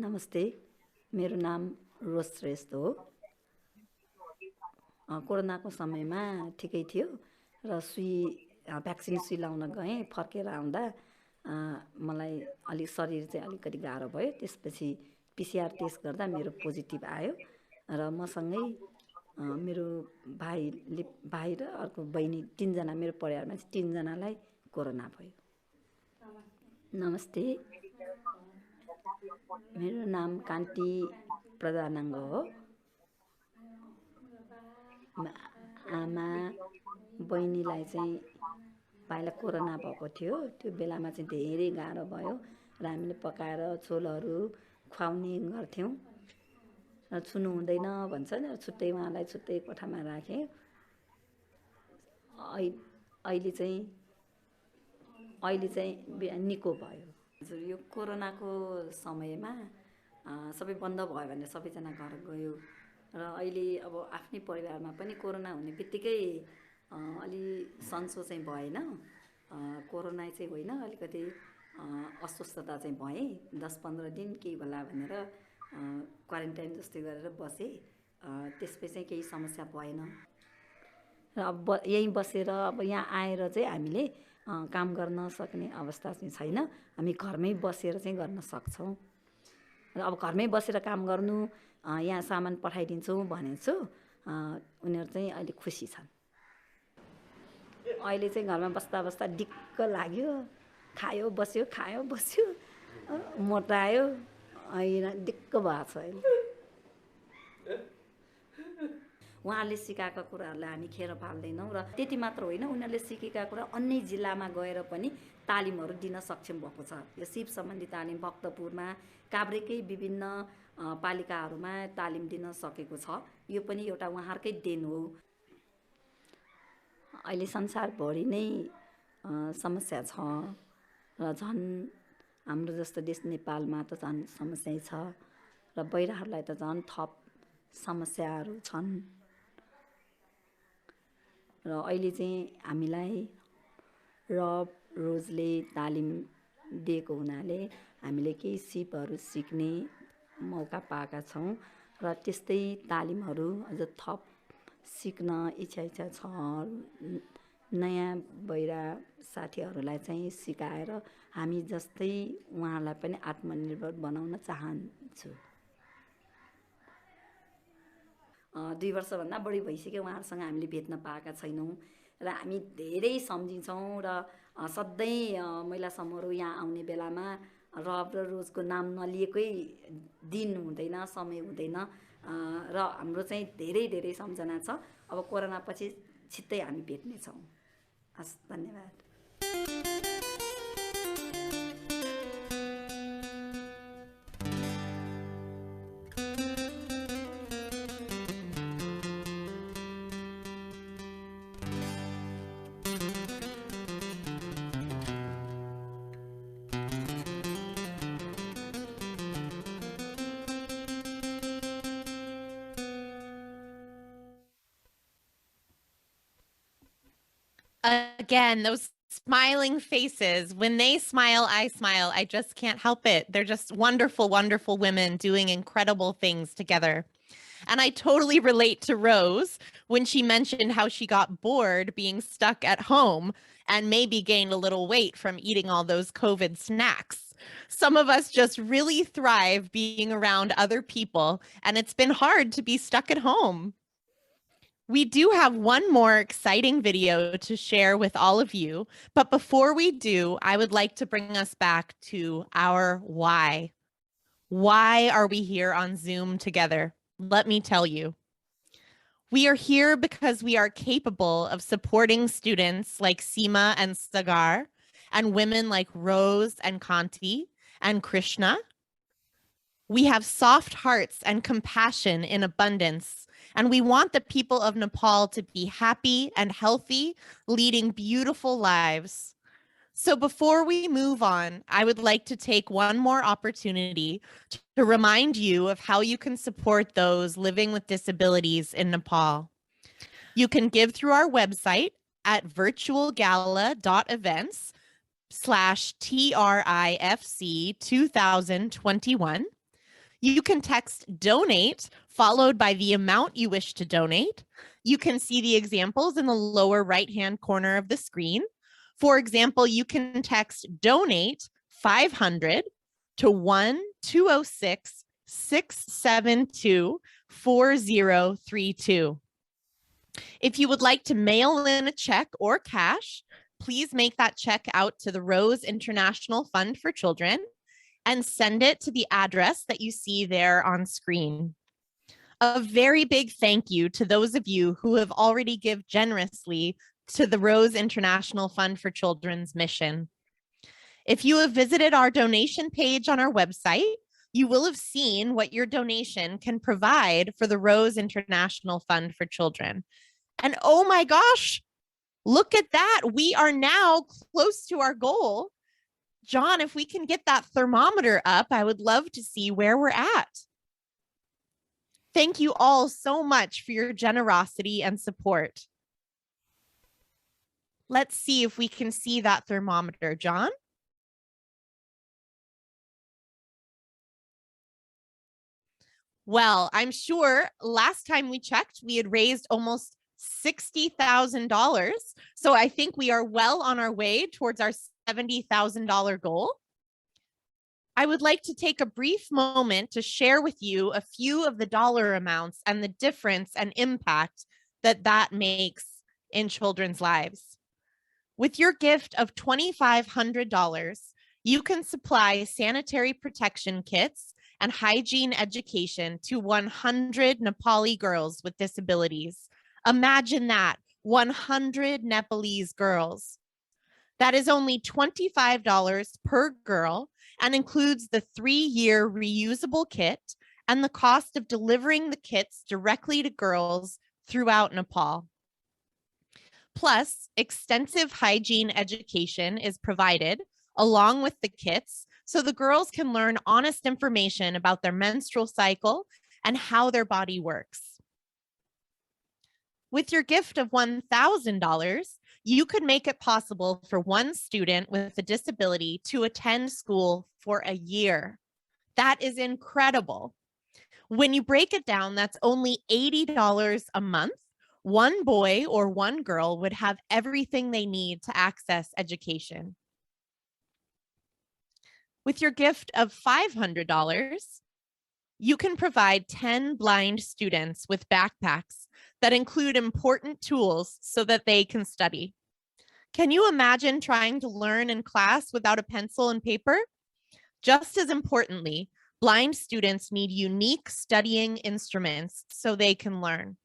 नमस्ते, मेरो नाम रोज श्रेष्ठ हो। कोरोनाको समयमा ठिकै थियो र vaccine सुई लाउन गएँ। फर्केर आउँदा मलाई अलि शरीर चाहिँ अलिकति गाह्रो भयो। त्यसपछि पिसिआर टेस्ट गर्दा मेरो पोजिटिभ आयो र मसँगै मेरो भाइ र अर्को बहिनी 3 जना, मेरो परिवारमा चाहिँ 3 जनालाई कोरोना भयो। नमस्ते, मेरो नाम कान्ति प्रधानाङ्ग हो। आमा बहिनीलाई चाहिँ पहिला कोरोना भएको थियो। त्यो बेलामा चाहिँ धेरै गाह्रो भयो र हामीले पकाएर झोलहरू खुवाउने गर्थ्यौँ र छुनु हुँदैन भन्छ नि, छुट्टै उहाँलाई छुट्टै कोठामा राखेँ। अहिले चाहिँ निको भयो। हजुर, यो कोरोनाको समयमा सबै बन्द भयो भने सबैजना घर गयो र अहिले अब आफ्नै परिवारमा पनि कोरोना हुने बित्तिकै अलि सन्चो चाहिँ भएन। कोरोना चाहिँ होइन, अलिकति अस्वस्थता चाहिँ भएँ। 10-15 दिन केही होला भनेर क्वारेन्टाइन जस्तै गरेर बसेँ। त्यसपछि चाहिँ केही समस्या भएन र अब यहीँ बसेर अब यहाँ आएर चाहिँ हामीले काम गर्न सक्ने अवस्था चाहिँ छैन। हामी घरमै बसेर चाहिँ गर्न सक्छौँ र अब घरमै बसेर काम गर्नु, यहाँ सामान पठाइदिन्छौँ भनेको छु। उनीहरू चाहिँ अहिले खुसी छन्। अहिले चाहिँ घरमा बस्दा बस्दा दिक्क लाग्यो। खायो बस्यो, खायो बस्यो, मोटायो, दिक्क भएको छ अहिले। उहाँले सिकाएका कुराहरूलाई हामी खेर फाल्दैनौँ र त्यति मात्र होइन, उनीहरूले सिकेका कुरा अन्य जिल्लामा गएर पनि तालिमहरू दिन सक्षम भएको छ। यो सिप सम्बन्धी तालिम भक्तपुरमा, काभ्रेकै विभिन्न पालिकाहरूमा तालिम दिन सकेको छ। यो पनि एउटा उहाँहरूकै देन हो। अहिले संसारभरि नै समस्या छ र झन् हाम्रो जस्तो देश नेपालमा त झन् समस्या छ र बाहिरहरूलाई त झन् थप समस्याहरू छन्। र अहिले चाहिँ हामीलाई रोजले तालिम दिएको हुनाले हामीले केही सिपहरू सिक्ने मौका पाएका छौँ र त्यस्तै तालिमहरू अझ थप सिक्न इच्छा छ। नयाँ बहिरा साथीहरूलाई चाहिँ सिकाएर हामी जस्तै उहाँलाई पनि आत्मनिर्भर बनाउन चाहन्छु। 2 वर्षभन्दा बढी भइसक्यो उहाँहरूसँग हामीले भेट्न पाएका छैनौँ र हामी धेरै सम्झिन्छौँ र सधैँ महिला समूहहरू यहाँ आउने बेलामा रब र रोजको नाम नलिएकै दिन हुँदैन, समय हुँदैन र हाम्रो चाहिँ धेरै धेरै सम्झना छ। अब कोरोना पछि छिट्टै हामी भेट्नेछौँ। हस्, धन्यवाद। Again, those smiling faces. When they smile, I smile. I just can't help it. They're just wonderful, wonderful women doing incredible things together. And I totally relate to Rose when she mentioned how she got bored being stuck at home and maybe gained a little weight from eating all those COVID snacks. Some of us just really thrive being around other people, and it's been hard to be stuck at home. We do have one more exciting video to share with all of you, but before we do, I would like to bring us back to our why. Why are we here on Zoom together? Let me tell you. We are here because we are capable of supporting students like Seema and Sagar, and women like Rose and Kanti and Krishna. We have soft hearts and compassion in abundance, and we want the people of Nepal to be happy and healthy, leading beautiful lives. So before we move on, I would like to take one more opportunity to remind you of how you can support those living with disabilities in Nepal. You can give through our website at virtualgala.events/TRIFC 2021. You can text donate followed by the amount you wish to donate. You can see the examples in the lower right-hand corner of the screen. For example, you can text donate 500 to 1-206-672-4032. If you would like to mail in a check or cash, please make that check out to the Rose International Fund for Children and send it to the address that you see there on screen. A very big thank you to those of you who have already given generously to the Rose International Fund for Children's mission. If you have visited our donation page on our website, you will have seen what your donation can provide for the Rose International Fund for Children. And oh my gosh, look at that. We are now close to our goal. John, if we can get that thermometer up, I would love to see where we're at. Thank you all so much for your generosity and support. Let's see if we can see that thermometer, John. Well, I'm sure last time we checked, we had raised almost $60,000. So I think we are well on our way towards our $70,000 goal. I would like to take a brief moment to share with you a few of the dollar amounts and the difference and impact that that makes in children's lives. With your gift of $2,500, you can supply sanitary protection kits and hygiene education to 100 Nepali girls with disabilities. Imagine that, 100 Nepalese girls. That is only $25 per girl and includes the 3-year reusable kit and the cost of delivering the kits directly to girls throughout Nepal. Plus, extensive hygiene education is provided along with the kits so the girls can learn honest information about their menstrual cycle and how their body works. With your gift of $1,000, you could make it possible for one student with a disability to attend school for a year. That is incredible. When you break it down, that's only $80 a month. One boy or one girl would have everything they need to access education. With your gift of $500, you can provide 10 blind students with backpacks that include important tools so that they can study. Can you imagine trying to learn in class without a pencil and paper? Just as importantly, blind students need unique studying instruments so they can learn.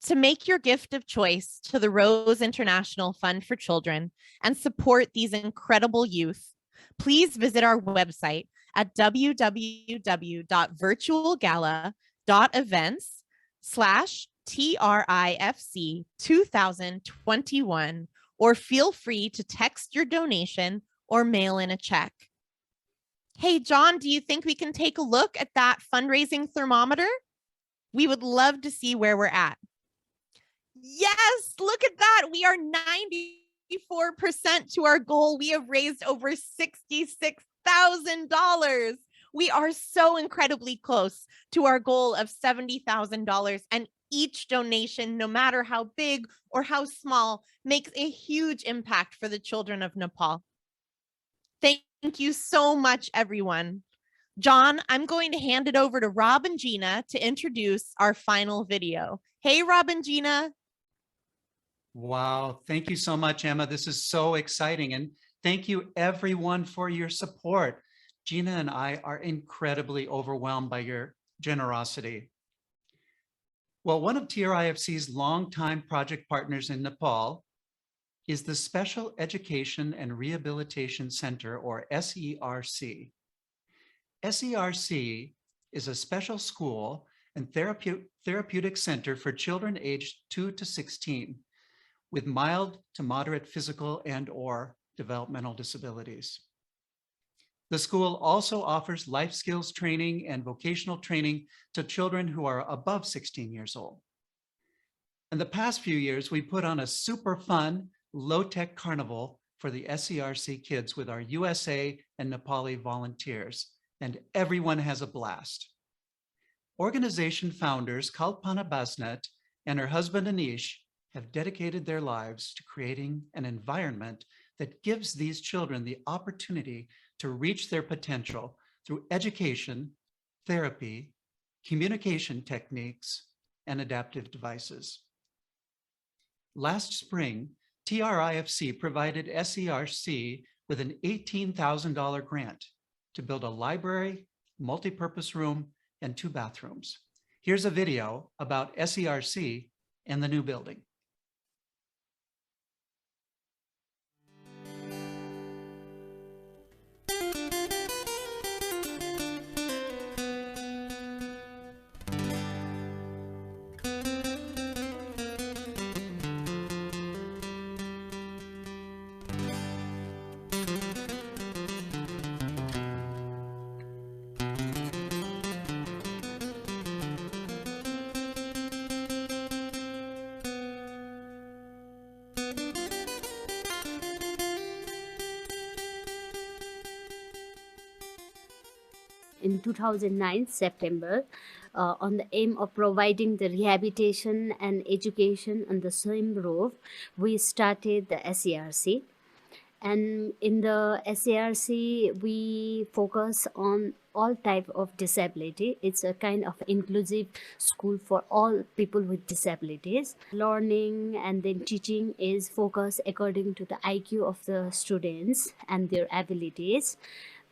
To make your gift of choice to the Rose International Fund for Children and support these incredible youth, please visit our website at www.virtualgala.events/TRIFC 2021, or feel free to text your donation or mail in a check. Hey, John, do you think we can take a look at that fundraising thermometer? We would love to see where we're at. Yes, look at that. We are 94% to our goal. We have raised over $66,000. We are so incredibly close to our goal of $70,000. And each donation, no matter how big or how small, makes a huge impact for the children of Nepal. Thank you so much, everyone. John, I'm going to hand it over to Rob and Gina to introduce our final video. Hey, Rob and Gina. Wow, thank you so much, Emma. This is so exciting. And thank you everyone for your support. Gina and I are incredibly overwhelmed by your generosity. Well, one of TRIFC's longtime project partners in Nepal is the Special Education and Rehabilitation Center, or SERC. SERC is a special school and therapeutic center for children aged 2 to 16 with mild to moderate physical and/or developmental disabilities. The school also offers life skills training and vocational training to children who are above 16 years old. In the past few years, we put on a super fun, low-tech carnival for the SERC kids with our USA and Nepali volunteers, and everyone has a blast. Organization founders Kalpana Basnet and her husband Anish have dedicated their lives to creating an environment that gives these children the opportunity to reach their potential through education, therapy, communication techniques, and adaptive devices. Last spring, TRIFC provided SERC with an $18,000 grant to build a library, multi-purpose room, and 2 bathrooms. Here's a video about SERC and the new building. In 2009 September, on the aim of providing the rehabilitation and education on the same roof, we started the SERC. And in the SERC, we focus on all type of disability. It's a kind of inclusive school for all people with disabilities. Learning and then teaching is focused according to the IQ of the students and their abilities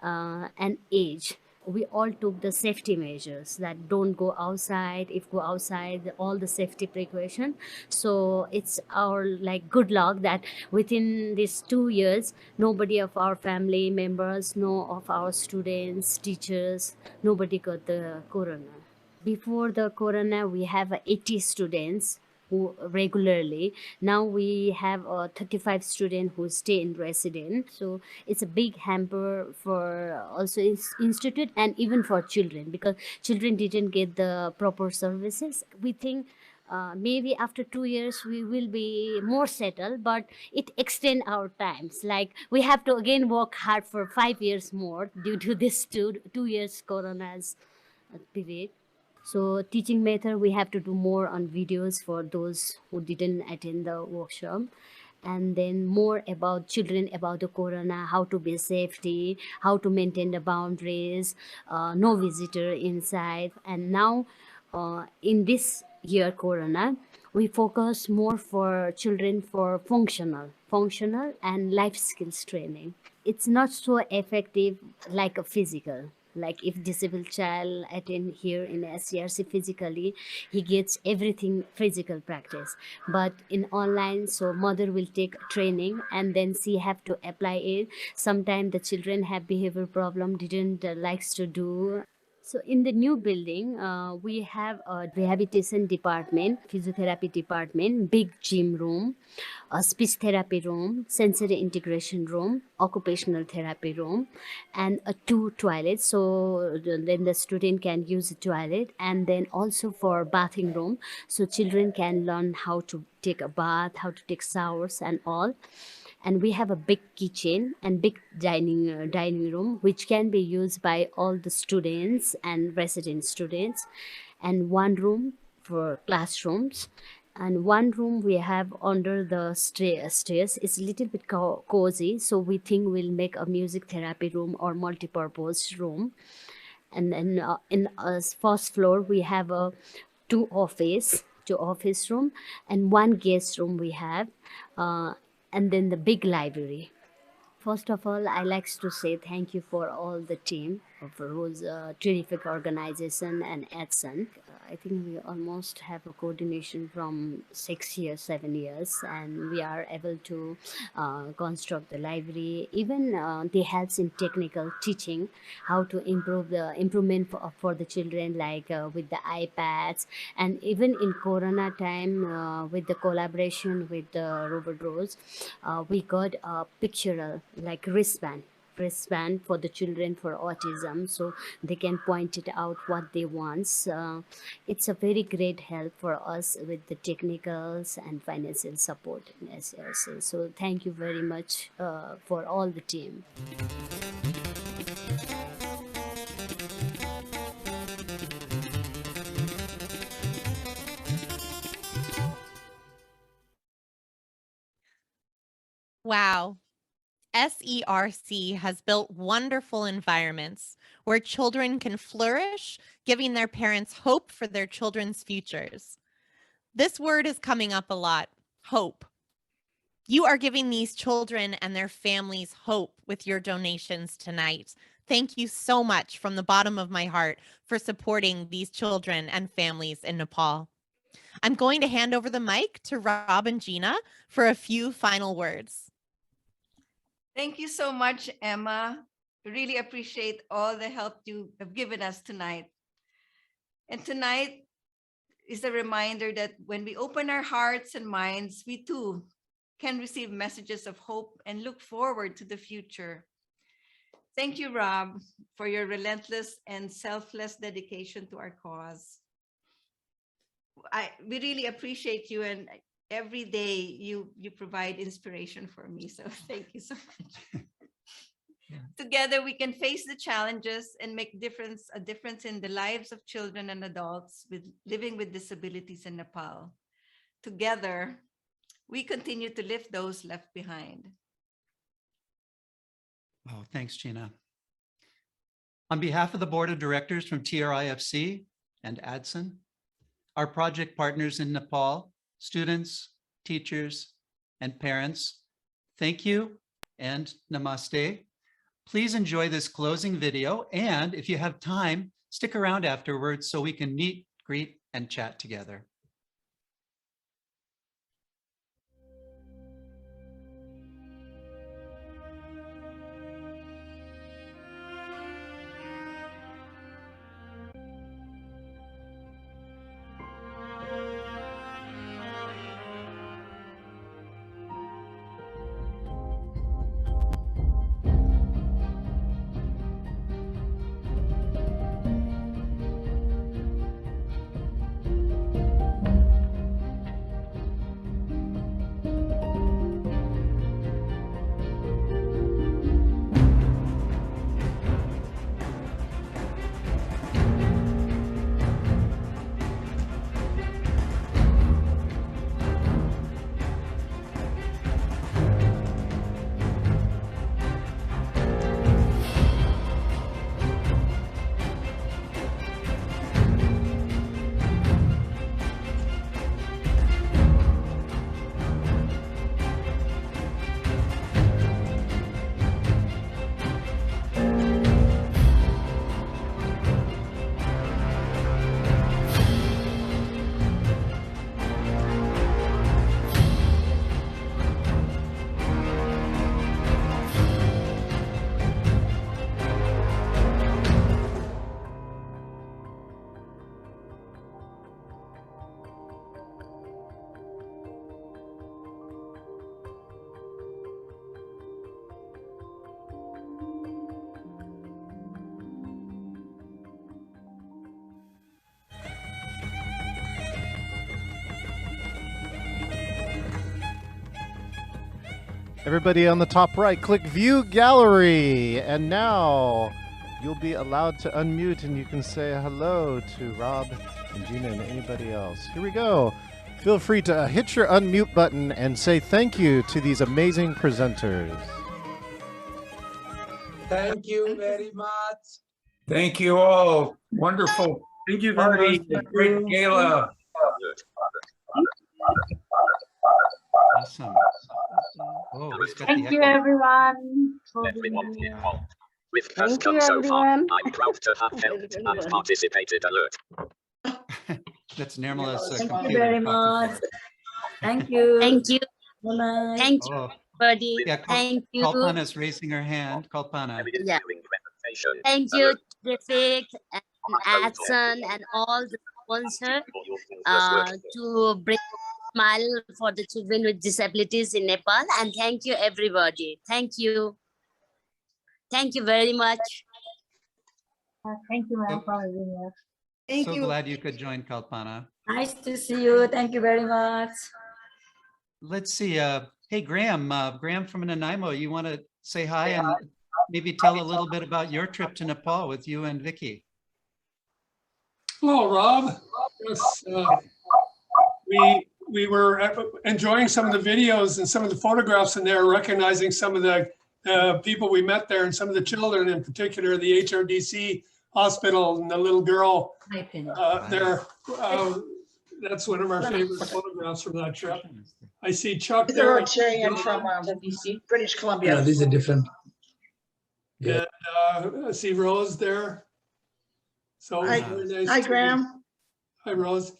and age. We all took the safety measures that don't go outside. If go outside, all the safety precaution. So it's our like good luck that within these 2 years, nobody of our family members, no of our students, teachers, nobody got the corona. Before the corona, we have 80 students who regularly. Now we have 35 students who stay in residence. So it's a big hamper for also institute and even for children, because children didn't get the proper services. We think maybe after 2 years we will be more settled, but it extend our times. Like we have to again work hard for 5 years more due to this 2 years corona's period. So teaching method, we have to do more on videos for those who didn't attend the workshop. And then more about children, about the corona, how to be safety, how to maintain the boundaries, no visitor inside. And now in this year corona, we focus more for children for functional and life skills training. it's not so effective like a physical. Like if disabled child attend here in SCRC physically, he gets everything physical practice. But in online, so mother will take training and then she have to apply it. Sometimes the children have behavior problem, didn't likes to do. So in the new building, we have a rehabilitation department, physiotherapy department, big gym room, a speech therapy room, sensory integration room, occupational therapy room, and two toilets. So then the student can use the toilet, and then also for bathing room. So children can learn how to take a bath, how to take showers and all. And we have a big kitchen and big dining room which can be used by all the students and resident students, and one room for classrooms, and one room we have under the stairs. It's a little bit cozy, so we think we'll make a music therapy room or multi-purpose room. And then in first floor we have a two office room and one guest room we have, and then the big library. First of all, I like to say thank you for all the team for whose terrific organization and ADSoN. I think we almost have a coordination from 6 years, 7 years, and we are able to construct the library. Even they helps in technical teaching, how to improve the improvement for the children, like with the iPads, and even in Corona time, with the collaboration with the Robert Rose, we got a pictorial like wristband for the children for autism, so they can point it out what they want. It's a very great help for us with the technicals and financial support in SRC. So thank you very much for all the team. Wow. SERC has built wonderful environments where children can flourish, giving their parents hope for their children's futures. This word is coming up a lot, hope. You are giving these children and their families hope with your donations tonight. Thank you so much from the bottom of my heart for supporting these children and families in Nepal. I'm going to hand over the mic to Rob and Gina for a few final words. Thank you so much, Emma. Really appreciate all the help you have given us tonight. And tonight is a reminder that when we open our hearts and minds, we too can receive messages of hope and look forward to the future. Thank you, Rob, for your relentless and selfless dedication to our cause. We really appreciate you, and every day you provide inspiration for me. So thank you so much. Yeah. Together we can face the challenges and make a difference in the lives of children and adults living with disabilities in Nepal. Together, we continue to lift those left behind. Oh, thanks, Gina. On behalf of the Board of Directors from TRIFC and ADSoN, our project partners in Nepal, students, teachers, and parents, thank you and namaste. Please enjoy this closing video, and if you have time, stick around afterwards so we can meet, greet, and chat together. Everybody on the top right, click View Gallery. And now you'll be allowed to unmute and you can say hello to Rob and Gina and anybody else. Here we go. Feel free to hit your unmute button and say thank you to these amazing presenters. Thank you very much. Thank you all. Wonderful. Thank you Party, very much. great gala. Awesome. Oh, who's got Thank the you, echo? everyone. For being here. With has come so far, I'm proud to have helped and participated. Alert. That's Nirmala's Thank you computer very talking much. for her. Thank you. Thank you. Bye-bye. Thank you, Oh, everybody. yeah. Thank you. Kalpana's raising her hand. Kalpana. Yeah. Thank you, TRIFC and ADSoN and all the sponsors to bring smile for the children with disabilities in Nepal. And thank you, everybody. Thank you. Thank you very much. Thank you, ma'am, for being here. Thank So you. glad you could join, Kalpana. Nice to see you. Thank you very much. Let's see. Hey, Graham. Graham from Nanaimo, you want to say hi and maybe tell a little bit about your trip to Nepal with you and Vicky? Hello, Rob. Yes, we were enjoying some of the videos and some of the photographs in there, recognizing some of the people we met there and some of the children, in particular the HRDC hospital and the little girl there. That's one of our favorite photographs from that trip. I see Chuck there. Rotarian from British Columbia. Yeah, these are different. And I see Rose there. So Hi, very nice hi, to- Graham. Hi, Rose.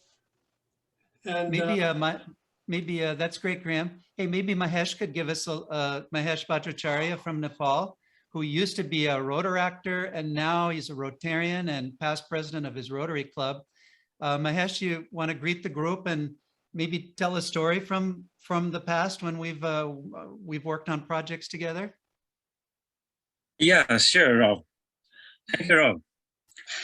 And Maybe that's great, Graham. Hey, maybe Mahesh could give us Mahesh Bhajari from Nepal, who used to be a Rotaractor and now he's a Rotarian and past president of his Rotary Club. Mahesh, you want to greet the group and maybe tell a story from the past when we've worked on projects together? Yeah, sure, Rob. Thank you, Rob,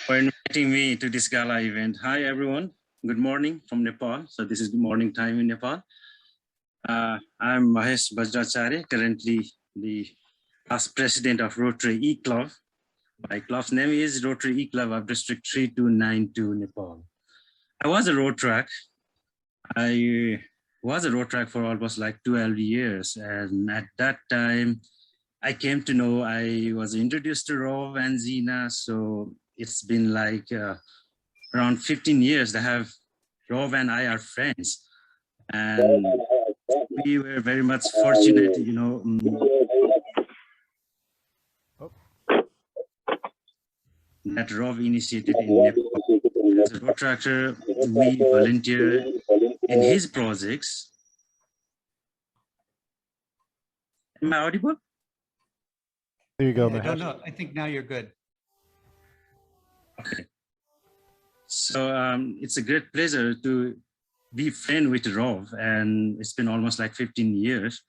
for inviting me to this gala event. Hi, everyone. Good morning from Nepal. So this is good morning time in Nepal. I'm Mahesh Bhajari, currently the past president of Rotary E-Club. My club's name is Rotary E-Club of District 3292, Nepal. I was a Rotaract. I was a Rotaract for almost like 12 years. And at that time, I came to know, I was introduced to Rob and Gina. So it's been like around 15 years that Rob and I are friends. And we were very much fortunate, you know. That Rob initiated in Nepal. As a Rotaractor, we volunteer in his projects. Am I audible? There you go, I don't Mahesh. know. I think now you're good. Okay. So it's a great pleasure to be friend with Rob, and it's been almost like 15 years.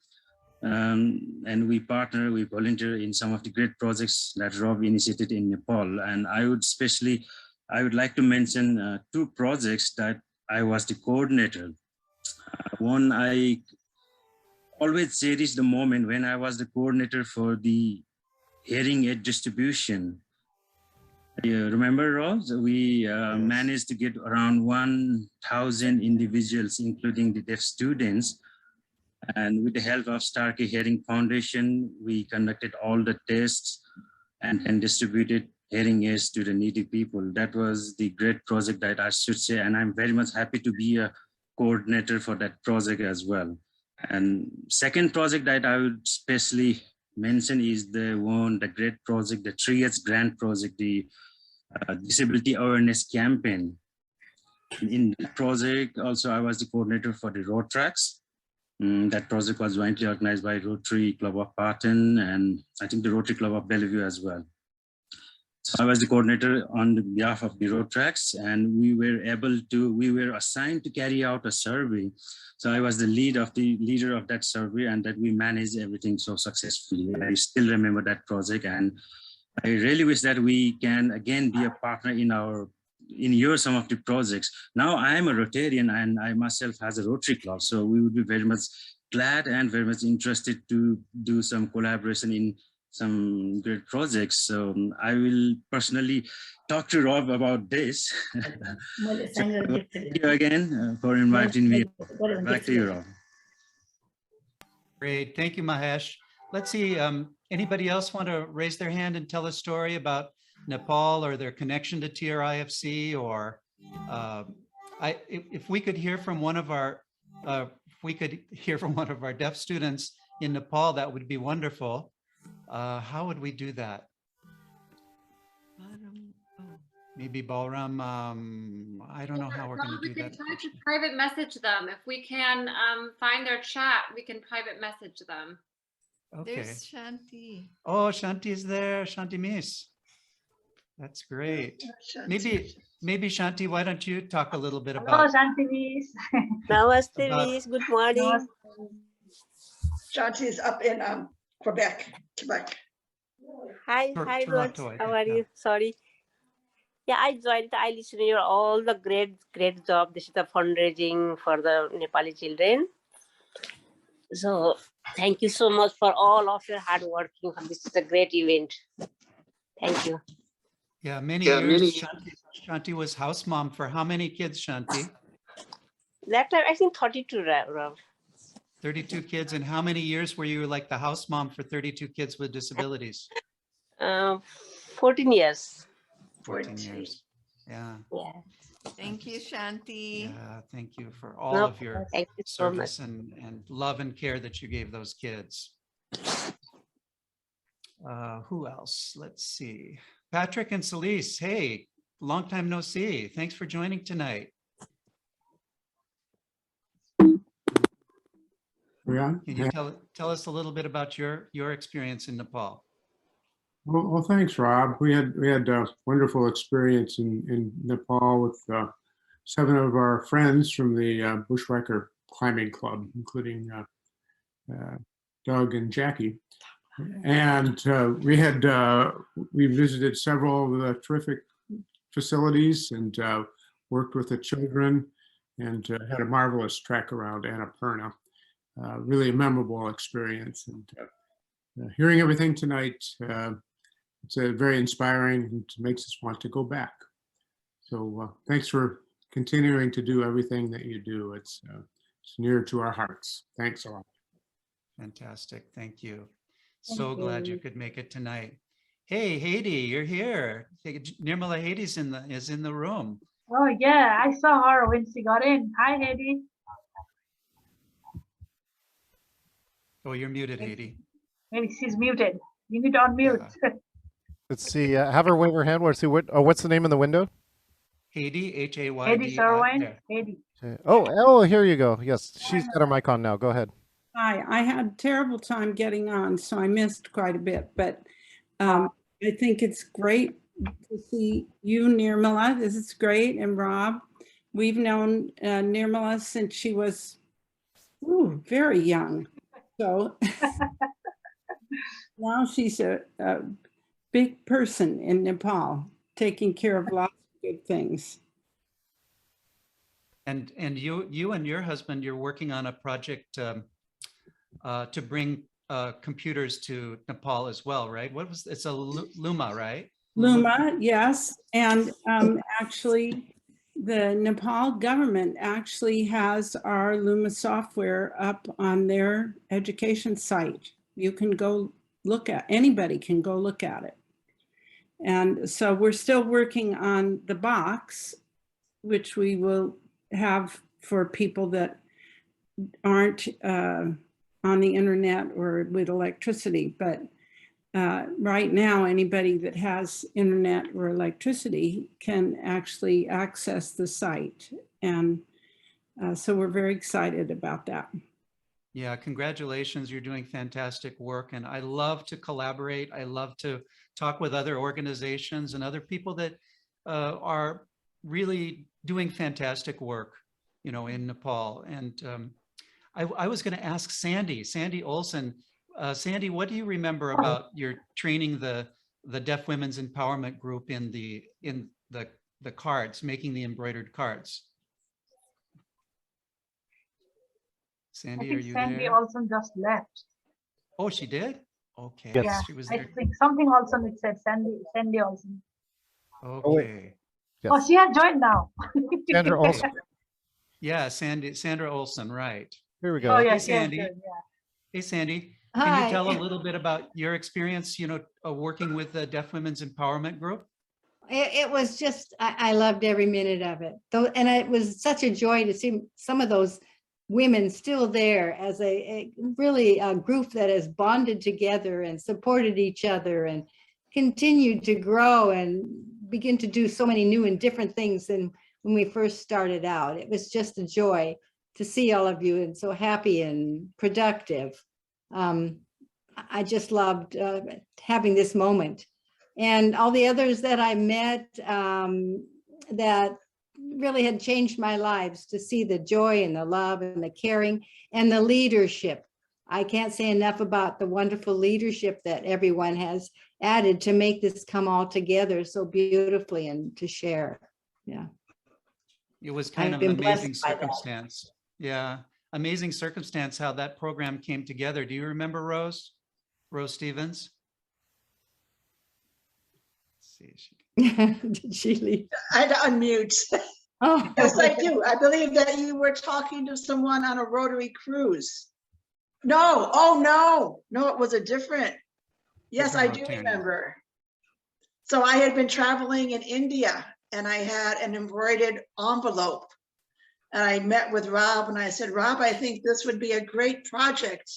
And we partner, we volunteer in some of the great projects that Rob initiated in Nepal. And I would like to mention two projects that I was the coordinator. One, I always cherish the moment when I was the coordinator for the hearing aid distribution. You remember, Rob? We managed to get around 1,000 individuals, including the deaf students. And with the help of Stark Hearing Foundation, we conducted all the tests and distributed hearing aids to the needy people. That was the great project that I should say, and I'm very much happy to be a coordinator for that project as well. And second project that I would especially mention is the great project, the 3H grant project, the disability awareness campaign. In that project, also I was the coordinator for the road tracks. That project was jointly organized by Rotary Club of Parton and I think the Rotary Club of Bellevue as well. So I was the coordinator on behalf of the road tracks, and we were assigned to carry out a survey. So I was the leader of that survey, and that we managed everything so successfully. I still remember that project, and I really wish that we can again be a partner in some of the projects. Now I am a Rotarian and I myself has a Rotary Club, so we would be very much glad and very much interested to do some collaboration in some great projects. So I will personally talk to Rob about this. So, thank you again for inviting me. Back to you, Rob. Great, thank you, Mahesh. Let's see, anybody else want to raise their hand and tell a story about Nepal or their connection to TRIFC, or if we could hear from one of our deaf students in Nepal, that would be wonderful. How would we do that? Maybe Balram, I don't know how we're going to do that. We can try to private message them. If we can find their chat, we can private message them. Okay. There's Shanti. Oh, Shanti is there. Shanti Miss. That's great. Maybe Shanti, why don't you talk a little bit Hello, about Shanti Miss. Namaste, Miss. Good morning. Shanti is up in Quebec. Hi, hi, Rose. How are you? Sorry. Yeah, I joined. I listen to your all the great job. This is the fundraising for the Nepali children. So thank you so much for all of your hard working. This is a great event. Thank you. Yeah, many years. Shanti was house mom for how many kids, Shanti? That time, I think 32, Rob. 32 kids. And how many years were you like the house mom for 32 kids with disabilities? 14 years. 14 years. Yeah. Yeah. Thank you, Shanti. Yeah, thank you for all of your thank you so service and love and care that you gave those kids. Who else? Let's see. Patrick and Celise, hey, long time no see. Thanks for joining tonight. Can you tell us a little bit about your experience in Nepal? Well, thanks, Rob. We had a wonderful experience in Nepal with 7 of our friends from the Bushwhacker Climbing Club, including Doug and Jackie. And we visited several of the terrific facilities and worked with the children and had a marvelous trek around Annapurna. Really a memorable experience. And hearing everything tonight, it's very inspiring and makes us want to go back. So thanks for continuing to do everything that you do. It's near to our hearts. Thanks a lot. Fantastic. Thank you. So glad you could make it tonight. Hey, Haiti, you're here. Nirmala Hades is in the room. Oh yeah, I saw her when she got in. Hi, Haiti. Oh, you're muted, Haiti. Maybe she's muted. You need to unmute. Yeah. Let's see. Have her wave her hand. Let's see what's the name in the window? Haiti, H-A-Y-D. Haiti Sirwin. Haiti. Oh, here you go. Yes, she's got her mic on now. Go ahead. Hi, I had a terrible time getting on, so I missed quite a bit, but I think it's great to see you, Nirmala. This is great. And Rob, we've known Nirmala since she was very young. So now she's a big person in Nepal, taking care of lots of good things. And you and your husband, you're working on a project to bring computers to Nepal as well, right? It's a Luma, right? Luma, yes. And actually, the Nepal government actually has our Luma software up on their education site. You can go look at, anybody can go look at it. And so we're still working on the box, which we will have for people that aren't on the internet or with electricity. But right now, anybody that has internet or electricity can actually access the site. And so we're very excited about that. Yeah, congratulations. You're doing fantastic work. And I love to collaborate. I love to talk with other organizations and other people that are really doing fantastic work, in Nepal. And I was going to ask Sandy Olson. Sandy, what do you remember about your training the Deaf Women's Empowerment Group in the cards, making the embroidered cards? Sandy, think are you Sandy there? Olson just left. Oh, she did? Okay, Yes. Yeah, she was I there. think something Olson, it said Sandy Olson. Okay. Yes. Oh, she has joined now. Sandra Okay. also. Yeah, Sandra Olson, right. Here we Oh, go. yeah, Hey, she has Sandy. joined, yeah. Hey, Sandy. Can you Hi. tell a little bit about your experience, working with the Deaf Women's Empowerment Group? It was just, I loved every minute of it. And it was such a joy to see some of those women still there as a really a group that has bonded together and supported each other and continued to grow and begin to do so many new and different things than when we first started out. It was just a joy to see all of you and so happy and productive. I just loved having this moment. And all the others that I met that really had changed my lives, to see the joy and the love and the caring and the leadership. I can't say enough about the wonderful leadership that everyone has added to make this come all together so beautifully and to share. Yeah. It was kind I've of an been blessed amazing by that. circumstance. Yeah, amazing circumstance how that program came together. Do you remember Rose? Rose Stevens? Let's see. Did she leave? I had to unmute. Oh. Yes, I do. I believe that you were talking to someone on a Rotary cruise. No, oh no, it was a different. Yes, I do Different Rotarian. remember. So I had been traveling in India and I had an embroidered envelope. And I met with Rob and I said, Rob, I think this would be a great project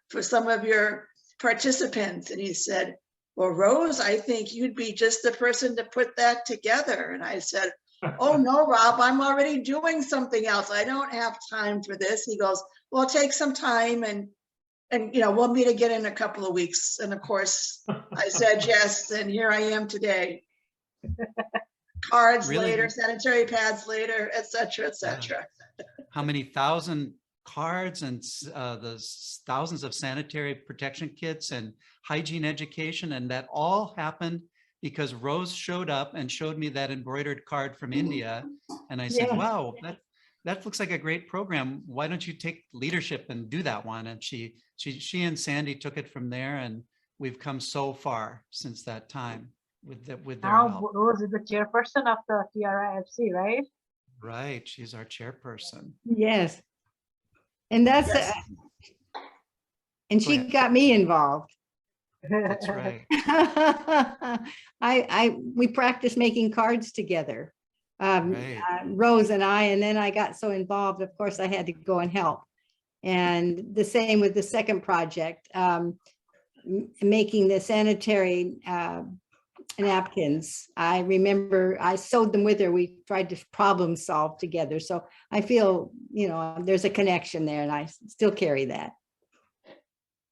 for some of your participants. And he said, well, Rose, I think you'd be just the person to put that together. And I said, oh no, Rob, I'm already doing something else. I don't have time for this. He goes, well, take some time and we'll meet again in a couple of weeks. And of course I said yes, and here I am today. Cards Really? later, sanitary pads later, et cetera, et cetera. How many thousand cards and the thousands of sanitary protection kits and hygiene education, and that all happened because Rose showed up and showed me that embroidered card from India, and I said, Yeah. wow, that looks like a great program. Why don't you take leadership and do that one? And she and Sandy took it from there, and we've come so far since that time with their Now help. Rose is the chairperson of the TRIFC, right? Right, she's our chairperson. Yes. And that's, Yes. and Go she ahead. got me involved. That's right. We practiced making cards together, Right. Rose and I, and then I got so involved, of course, I had to go and help. And the same with the second project, making the sanitary napkins. I remember I sewed them with her. We tried to problem solve together. So I feel, there's a connection there, and I still carry that.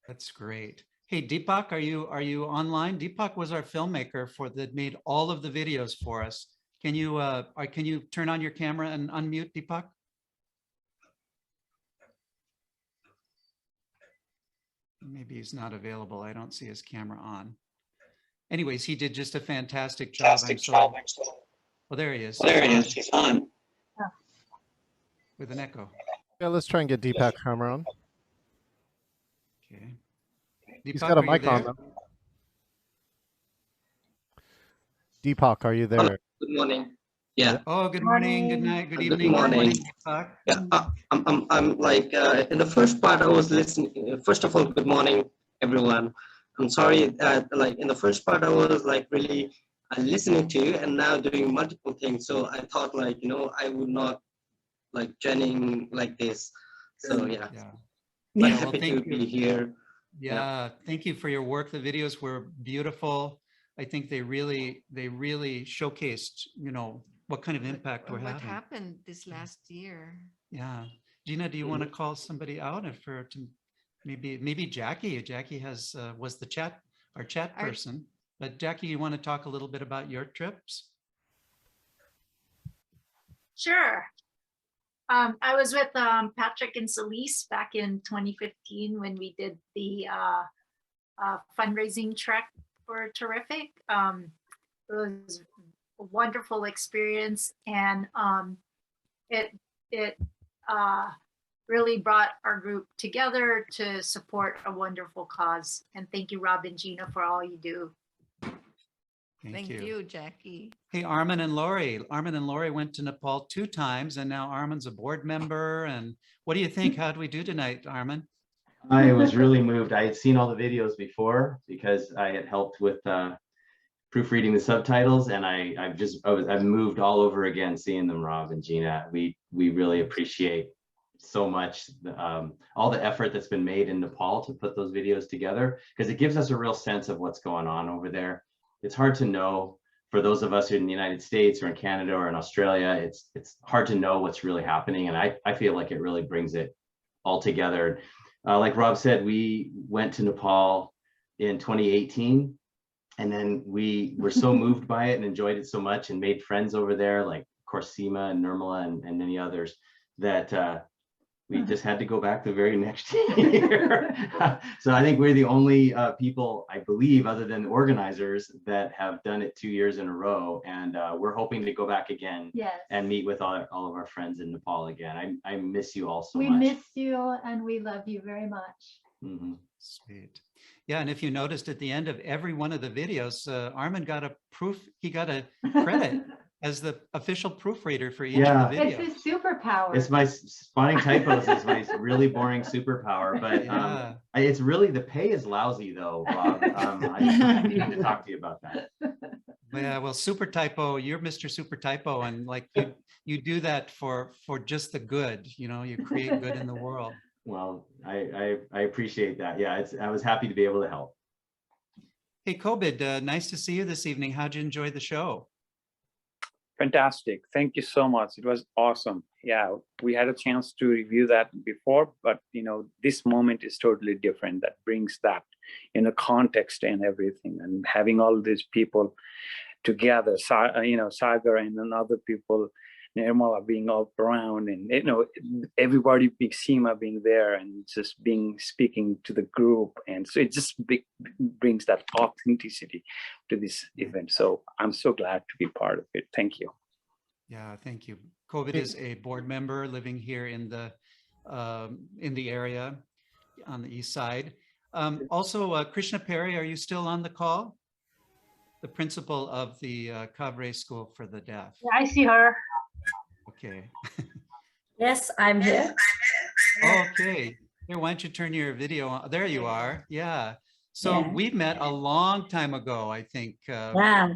That's great. Hey, Deepak, are you online? Deepak was our filmmaker that made all of the videos for us. Can you turn on your camera and unmute, Deepak? Maybe he's not available. I don't see his camera on. Anyways, he did just a fantastic job. Well, there he is. He's on. With an echo. Yeah, let's try and get Deepak camera on. Okay. He's Deepak, got a are you mic on there? though. Deepak, are you there? Good morning. Yeah. Oh, good morning, good night, good evening. Good morning. Deepak. Yeah, I'm like in the first part I was listening. First of all, good morning, everyone. I'm sorry that like in the first part I was like really listening to you and now doing multiple things. So I thought like I would not like joining like this. So yeah. But Well, happy thank to you. be here. Yeah, thank you for your work. The videos were beautiful. I think they really showcased, what kind of impact we're What having. happened this last year? Yeah. Gina, do you want to call somebody out maybe Jackie? Jackie was our chat person. But Jackie, you want to talk a little bit about your trips? Sure. I was with Patrick and Celise back in 2015 when we did the fundraising trek for TRIFC. It was a wonderful experience, and it really brought our group together to support a wonderful cause. And thank you, Rob and Gina, for all you do. Thank you, Jackie. Hey, Armin and Lori. Armin and Lori went to Nepal 2 times, and now Armin's a board member. And what do you think? How did we do tonight, Armin? I was really moved. I had seen all the videos before because I had helped with proofreading the subtitles, and I've moved all over again seeing them, Rob and Gina. We really appreciate so much all the effort that's been made in Nepal to put those videos together, because it gives us a real sense of what's going on over there. It's hard to know for those of us who are in the United States or in Canada or in Australia. It's hard to know what's really happening, and I feel like it really brings it all together. Like Rob said, we went to Nepal in 2018, and then we were so moved by it and enjoyed it so much and made friends over there, like of course Seema and Nirmala and many others, that we just had to go back the very next year. So I think we're the only people, I believe, other than the organizers, that have done it 2 years in a row. And we're hoping to go back again and meet with all of our friends in Nepal again. I miss you all so much. We miss you and we love you very much. Mm-hmm. Sweet. Yeah, and if you noticed at the end of every one of the videos, Armin got a credit as the official proofreader for each of the videos. It's his superpower. It's my spotting typos is my really boring superpower, but it's really, the pay is lousy though, Rob. I need to talk to you about that. Yeah, well, Super Typo, you're Mr. Super Typo, and like you do that for just the good, you know, you create good in the world. Well, I appreciate that. Yeah, I was happy to be able to help. Hey, Kobid, nice to see you this evening. How'd you enjoy the show? Fantastic. Thank you so much. It was awesome. Yeah, we had a chance to review that before, but you know, this moment is totally different. That brings that in a context and everything, and having all these people together, you know, Sagar and then other people, Nirmala being all around, and you know, everybody, Big Seema being there and just speaking to the group, and so it just brings that authenticity to this event. So I'm so glad to be part of it. Thank you. Yeah, thank you. Kobid is a board member living here in the area on the east side. Also, Krishna Perry, are you still on the call? The principal of the Kavre School for the Deaf. Yeah, I see her. Okay. Yes, I'm here. Okay. Here, why don't you turn your video on? There you are. Yeah. So we met a long time ago, I think. Yeah.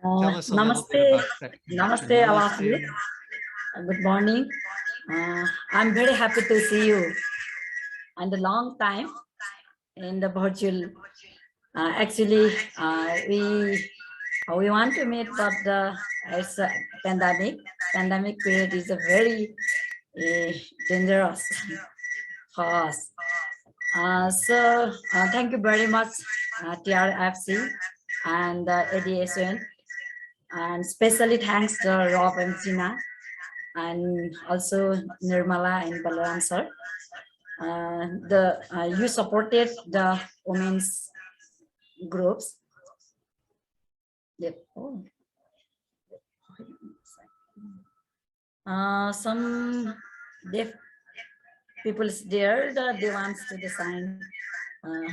Tell us a little bit about that. Namaste, all of you. Good morning. I'm very happy to see you. And a long time in the virtual. Actually, we want to meet, but it's a pandemic. Pandemic period is a very dangerous for us. So thank you very much, TRIFC and ADSoN, and especially thanks to Rob and Gina, and also Nirmala and Balaram sir. You supported the women's groups. Yep. Oh. Some deaf people is there that they want to design.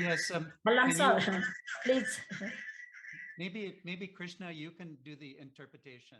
Yes. Balaram sir, please. Maybe Krishna, you can do the interpretation.